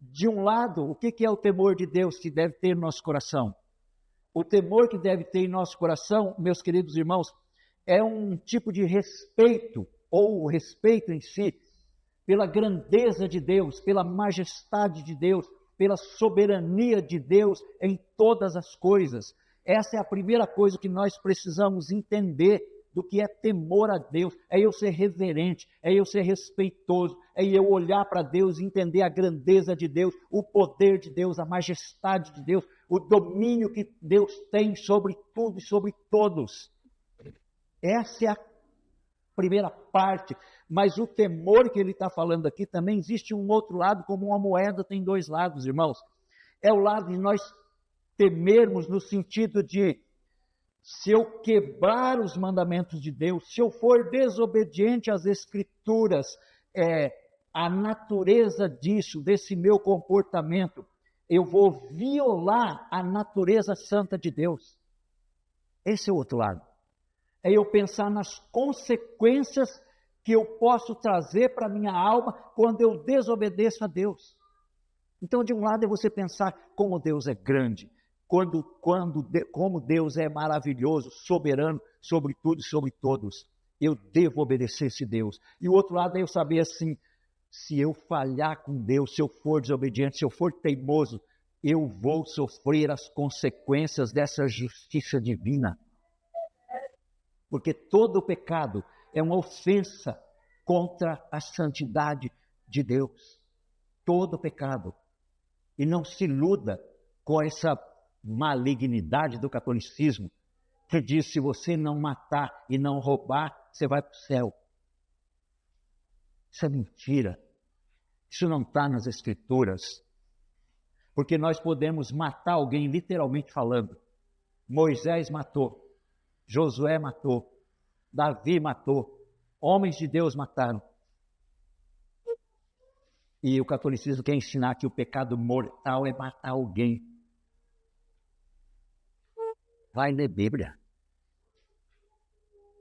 De um lado, o que é o temor de Deus que deve ter no nosso coração? O temor que deve ter em nosso coração, meus queridos irmãos, é um tipo de respeito, ou o respeito em si, pela grandeza de Deus, pela majestade de Deus, pela soberania de Deus em todas as coisas. Essa é a primeira coisa que nós precisamos entender do que é temor a Deus. É eu ser reverente, é eu ser respeitoso, é eu olhar para Deus e entender a grandeza de Deus, o poder de Deus, a majestade de Deus, o domínio que Deus tem sobre tudo e sobre todos. Essa é a primeira parte, mas o temor que ele está falando aqui também existe um outro lado, como uma moeda tem dois lados, irmãos. É o lado de nós temermos no sentido de, se eu quebrar os mandamentos de Deus, se eu for desobediente às Escrituras, a natureza disso, desse meu comportamento, eu vou violar a natureza santa de Deus. Esse é o outro lado. É eu pensar nas consequências que eu posso trazer para a minha alma quando eu desobedeço a Deus. Então, de um lado é você pensar como Deus é grande, como Deus é maravilhoso, soberano sobre tudo e sobre todos. Eu devo obedecer esse Deus. E o outro lado é eu saber assim, se eu falhar com Deus, se eu for desobediente, se eu for teimoso, eu vou sofrer as consequências dessa justiça divina. Porque todo pecado é uma ofensa contra a santidade de Deus. Todo pecado. E não se iluda com essa malignidade do catolicismo, que diz, se você não matar e não roubar, você vai para o céu. Isso é mentira. Isso não está nas Escrituras. Porque nós podemos matar alguém, literalmente falando. Moisés matou. Josué matou, Davi matou, homens de Deus mataram. E o catolicismo quer ensinar que o pecado mortal é matar alguém. Vai ler Bíblia.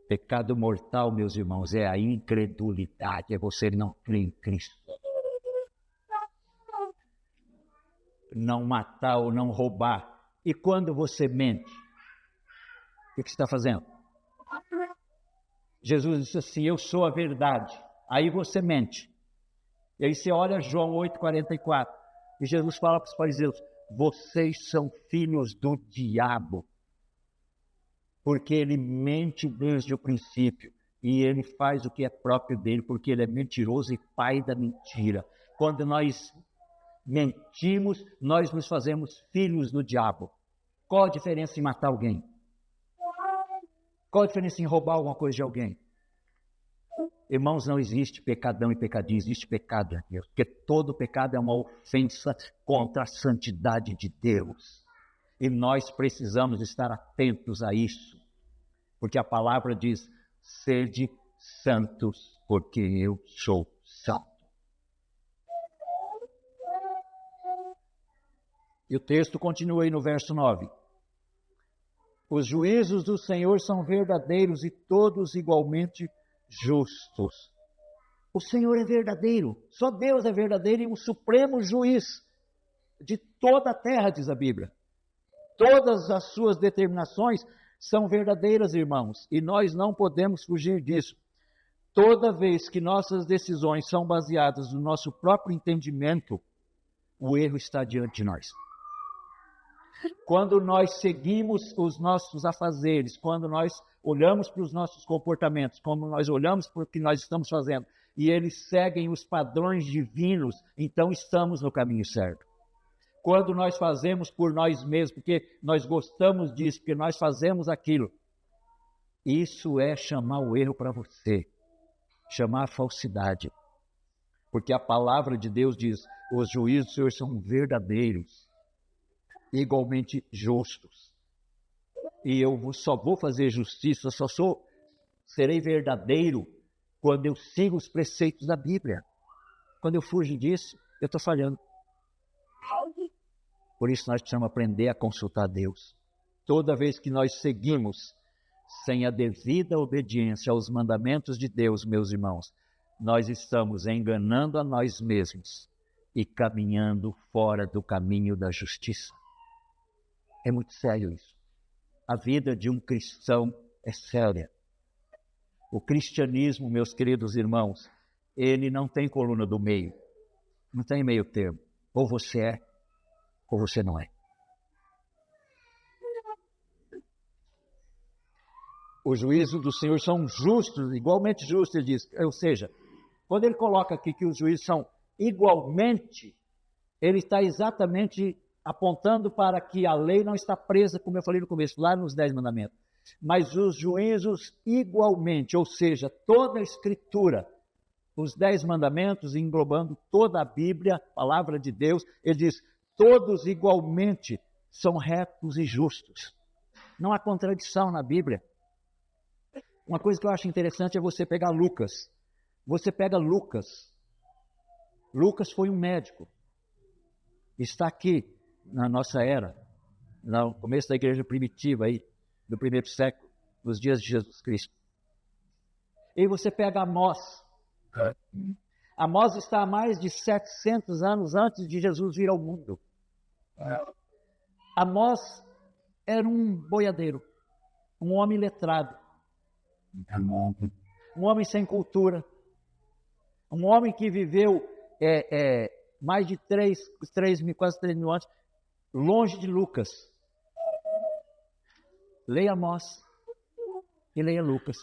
Pecado mortal, meus irmãos, é a incredulidade, é você não crer em Cristo. Não matar ou não roubar. E quando você mente, o que você está fazendo? Jesus disse assim, eu sou a verdade. Aí você mente. E aí você olha João 8,44. E Jesus fala para os fariseus, vocês são filhos do diabo. Porque ele mente desde o princípio. E ele faz o que é próprio dele, porque ele é mentiroso e pai da mentira. Quando nós mentimos, nós nos fazemos filhos do diabo. Qual a diferença em matar alguém? Qual a diferença em roubar alguma coisa de alguém? Irmãos, não existe pecadão e pecadinho, existe pecado, porque todo pecado é uma ofensa contra a santidade de Deus. E nós precisamos estar atentos a isso, porque a palavra diz, sede santos, porque eu sou santo. E o texto continua aí no verso 9. Os juízos do Senhor são verdadeiros e todos igualmente justos. O Senhor é verdadeiro, só Deus é verdadeiro e o supremo juiz de toda a terra, diz a Bíblia. Todas as suas determinações são verdadeiras, irmãos, e nós não podemos fugir disso. Toda vez que nossas decisões são baseadas no nosso próprio entendimento, o erro está diante de nós. Quando nós seguimos os nossos afazeres, quando nós olhamos para os nossos comportamentos, quando nós olhamos para o que nós estamos fazendo, e eles seguem os padrões divinos, então estamos no caminho certo. Quando nós fazemos por nós mesmos, porque nós gostamos disso, porque nós fazemos aquilo, isso é chamar o erro para você, chamar a falsidade. Porque a palavra de Deus diz, os juízos do Senhor são verdadeiros, igualmente justos. E eu só vou fazer justiça, serei verdadeiro quando eu sigo os preceitos da Bíblia. Quando eu fujo disso, eu estou falhando. Por isso nós precisamos aprender a consultar Deus. Toda vez que nós seguimos sem a devida obediência aos mandamentos de Deus, meus irmãos, nós estamos enganando a nós mesmos e caminhando fora do caminho da justiça. É muito sério isso. A vida de um cristão é séria. O cristianismo, meus queridos irmãos, ele não tem coluna do meio. Não tem meio termo. Ou você é, ou você não é. Os juízos do Senhor são justos, igualmente justos, ele diz. Ou seja, quando ele coloca aqui que os juízos são igualmente, ele está exatamente apontando para que a lei não está presa, como eu falei no começo, lá nos 10 mandamentos. Mas os juízos igualmente, ou seja, toda a Escritura, os 10 mandamentos, englobando toda a Bíblia, a palavra de Deus, ele diz, todos igualmente são retos e justos. Não há contradição na Bíblia. Uma coisa que eu acho interessante é você pegar Lucas. Você pega Lucas. Lucas foi um médico. Está aqui na nossa era, no começo da igreja primitiva aí, do primeiro século, nos dias de Jesus Cristo. E você pega Amós. Amós está há mais de 700 anos antes de Jesus vir ao mundo. Amós era um boiadeiro, um homem letrado, um homem sem cultura, um homem que viveu mais de quase 3 mil anos, longe de Lucas. Leia Amós e leia Lucas.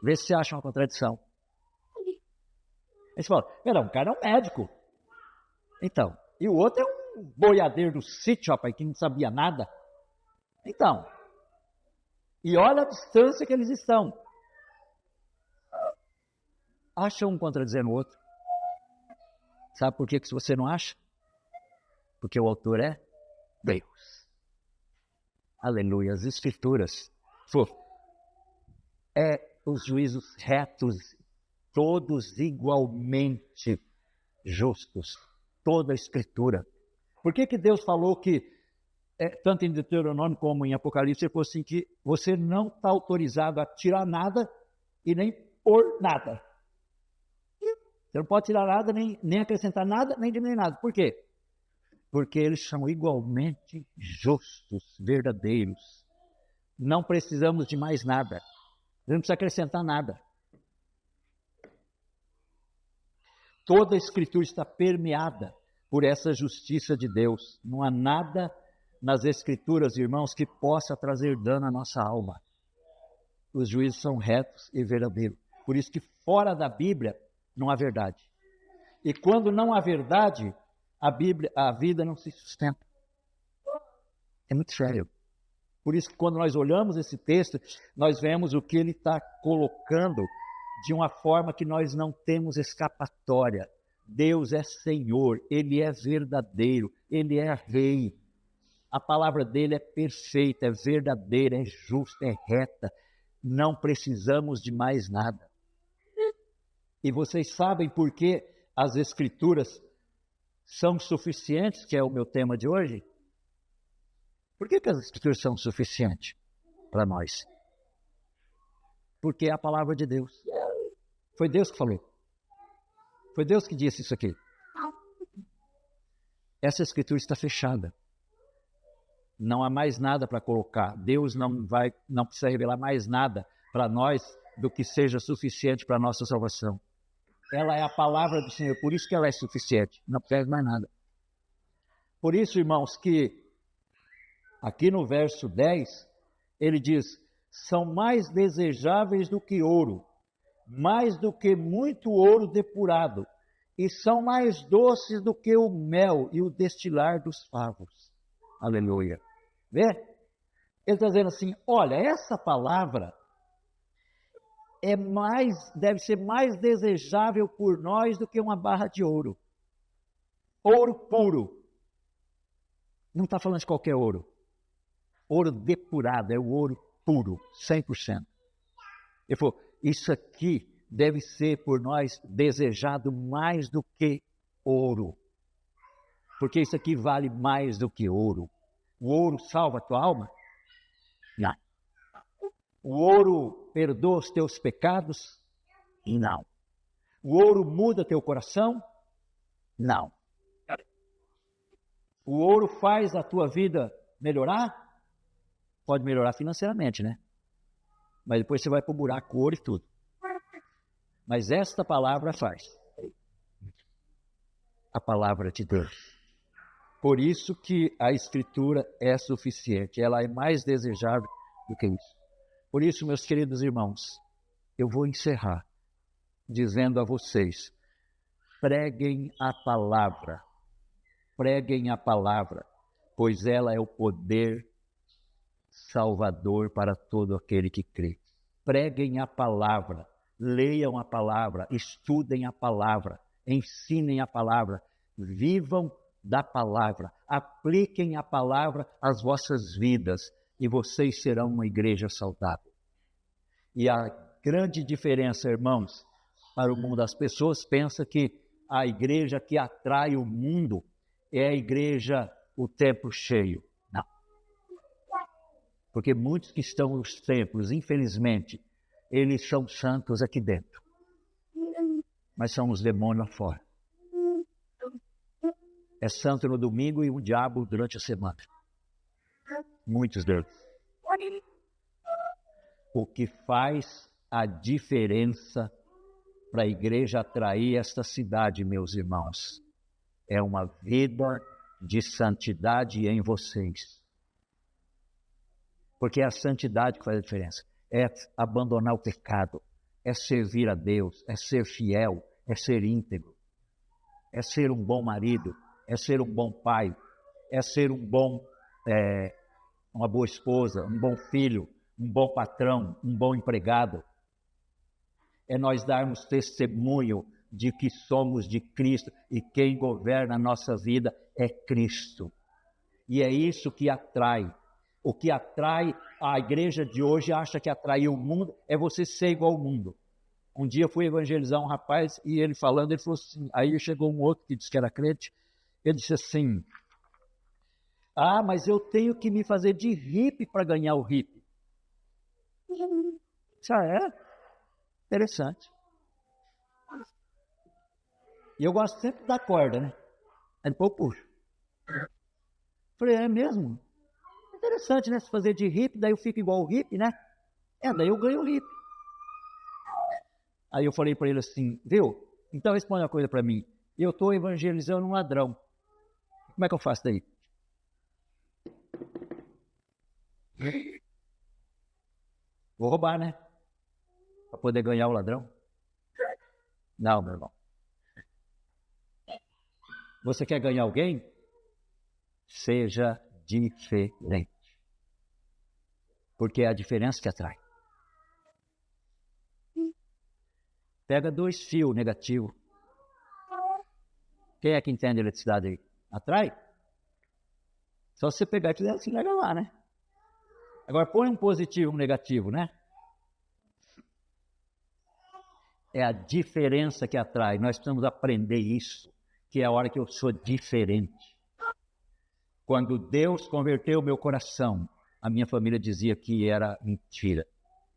Vê se você acha uma contradição. Aí você fala, um cara é um médico. Então, e o outro é um boiadeiro do sítio, rapaz, que não sabia nada. Então, e olha a distância que eles estão. Acha um contradizendo o outro. Sabe por que você não acha? Porque o autor é Deus. Aleluia. As Escrituras. Os juízos retos, todos igualmente justos. Toda a Escritura. Por que Deus falou que, tanto em Deuteronômio como em Apocalipse, ele falou assim que você não está autorizado a tirar nada e nem pôr nada. Você não pode tirar nada, nem acrescentar nada, nem diminuir nada. Por quê? Porque eles são igualmente justos, verdadeiros. Não precisamos de mais nada. Não precisa acrescentar nada. Toda a Escritura está permeada por essa justiça de Deus. Não há nada nas Escrituras, irmãos, que possa trazer dano à nossa alma. Os juízos são retos e verdadeiros. Por isso que fora da Bíblia não há verdade. E quando não há verdade, a vida não se sustenta. É muito sério. Por isso que quando nós olhamos esse texto, nós vemos o que ele está colocando de uma forma que nós não temos escapatória. Deus é Senhor, Ele é verdadeiro, Ele é Rei. A palavra dele é perfeita, é verdadeira, é justa, é reta. Não precisamos de mais nada. E vocês sabem por que as Escrituras são suficientes, que é o meu tema de hoje? Por que as Escrituras são suficientes para nós? Porque é a palavra de Deus. Foi Deus que falou. Foi Deus que disse isso aqui. Essa Escritura está fechada. Não há mais nada para colocar. Deus não precisa revelar mais nada para nós do que seja suficiente para a nossa salvação. Ela é a palavra do Senhor, por isso que ela é suficiente. Não precisa mais nada. Por isso, irmãos, que aqui no verso 10, ele diz, são mais desejáveis do que ouro, mais do que muito ouro depurado, e são mais doces do que o mel e o destilar dos favos. Aleluia. Vê? Ele está dizendo assim, olha, essa palavra deve ser mais desejável por nós do que uma barra de ouro. Ouro puro. Não está falando de qualquer ouro. ouro depurado, é o ouro puro, 100%. Ele falou, isso aqui deve ser por nós desejado mais do que ouro. Porque isso aqui vale mais do que ouro. O ouro salva a tua alma? Não. O ouro perdoa os teus pecados? Não. O ouro muda teu coração? Não. O ouro faz a tua vida melhorar? Pode melhorar financeiramente, né? Mas depois você vai para o buraco, ouro e tudo. Mas esta palavra faz. A palavra de Deus. Por isso que a Escritura é suficiente. Ela é mais desejável do que isso. Por isso, meus queridos irmãos, eu vou encerrar dizendo a vocês, preguem a palavra, pois ela é o poder salvador para todo aquele que crê. Preguem a palavra, leiam a palavra, estudem a palavra, ensinem a palavra, vivam da palavra, apliquem a palavra às vossas vidas e vocês serão uma igreja saudável. E a grande diferença, irmãos, para o mundo, as pessoas pensam que a igreja que atrai o mundo é a igreja, o templo cheio. Não. Porque muitos que estão nos templos, infelizmente, eles são santos aqui dentro, mas são os demônios lá fora. É santo no domingo e o diabo durante a semana. Muitos deles. O que faz a diferença para a igreja atrair esta cidade, meus irmãos, é uma vida de santidade em vocês. Porque é a santidade que faz a diferença. É abandonar o pecado, é servir a Deus, é ser fiel, é ser íntegro, é ser um bom marido, é ser um bom pai, é ser uma boa esposa, um bom filho, um bom patrão, um bom empregado. É nós darmos testemunho de que somos de Cristo e quem governa a nossa vida é Cristo. E é isso que atrai. O que atrai a igreja de hoje, acha que atraiu o mundo, é você ser igual ao mundo. Um dia eu fui evangelizar um rapaz e ele falando, ele falou assim, aí chegou um outro que disse que era crente, ele disse assim, mas eu tenho que me fazer de hippie para ganhar o hippie. Isso é interessante. E eu gosto sempre da corda, né? Aí depois eu puxo. Falei, é mesmo? Interessante, né? Se fazer de hippie, daí eu fico igual o hippie, né? Daí eu ganho o hippie. Aí eu falei para ele assim, viu? Então responde uma coisa para mim. Eu estou evangelizando um ladrão. Como é que eu faço daí? Vou roubar, né? Para poder ganhar o ladrão? Não, meu irmão. Você quer ganhar alguém? Seja diferente. Porque é a diferença que atrai. Pega 2 fios negativos. Quem é que entende eletricidade aí? Atrai? Só você pegar e fizer assim, larga lá, né? Agora põe um positivo e um negativo, né? É a diferença que atrai. Nós precisamos aprender isso, que é a hora que eu sou diferente. Quando Deus converteu o meu coração, a minha família dizia que era mentira,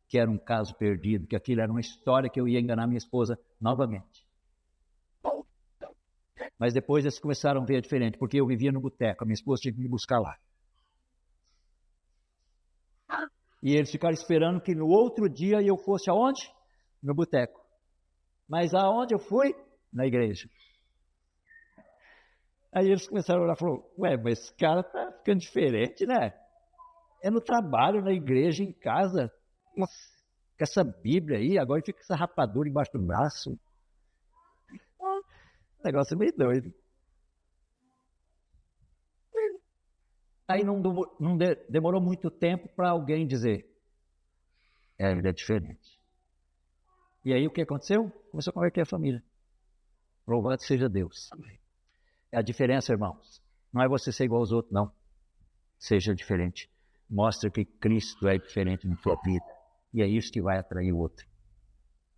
que era um caso perdido, que aquilo era uma história que eu ia enganar minha esposa novamente. Mas depois eles começaram a ver diferente, porque eu vivia no boteco, a minha esposa tinha que me buscar lá. E eles ficaram esperando que no outro dia eu fosse aonde? No boteco. Mas aonde eu fui? Na igreja. Aí eles começaram a olhar e falaram, mas esse cara tá ficando diferente, né? É no trabalho, na igreja, em casa, com essa Bíblia aí, agora fica com essa rapadura embaixo do braço. O negócio é meio doido. Aí não demorou muito tempo para alguém dizer, ele é diferente. E aí o que aconteceu? Começou a converter a família. Louvado seja Deus. É a diferença, irmãos. Não é você ser igual aos outros, não. Seja diferente. mostra que Cristo é diferente na sua vida. E é isso que vai atrair o outro.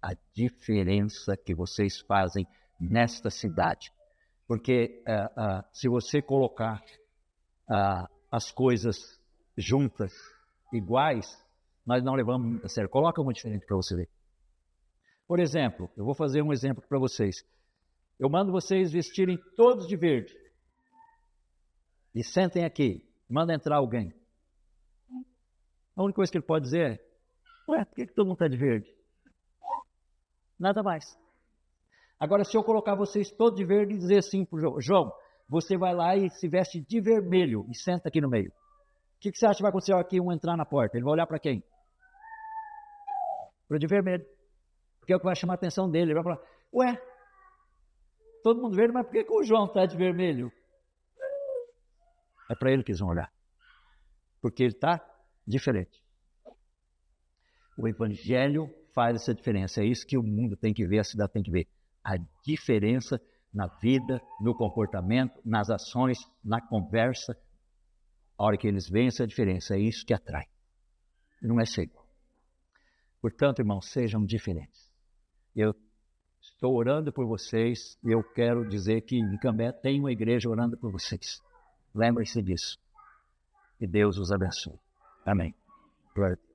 A diferença que vocês fazem nesta cidade. Porque se você colocar as coisas juntas, iguais, nós não levamos muito a sério. Coloca uma diferente para você ver. Por exemplo, eu vou fazer um exemplo para vocês. Eu mando vocês vestirem todos de verde. E sentem aqui. Manda entrar alguém. A única coisa que ele pode dizer é: ué, por que todo mundo está de verde? Nada mais. Agora, se eu colocar vocês todos de verde e dizer assim para o João, você vai lá e se veste de vermelho e senta aqui no meio. O que você acha que vai acontecer aqui um entrar na porta? Ele vai olhar para quem? Para o de vermelho. Porque é o que vai chamar a atenção dele. Ele vai falar: ué, todo mundo verde, mas por que o João está de vermelho? É para ele que eles vão olhar. Porque ele está diferente. O Evangelho faz essa diferença. É isso que o mundo tem que ver, a cidade tem que ver. A diferença na vida, no comportamento, nas ações, na conversa. A hora que eles veem essa diferença, é isso que atrai. Não é seco. Portanto, irmãos, sejam diferentes. Eu estou orando por vocês e eu quero dizer que em Cambé tem uma igreja orando por vocês. Lembrem-se disso. E Deus os abençoe. Amém. Glória a Deus.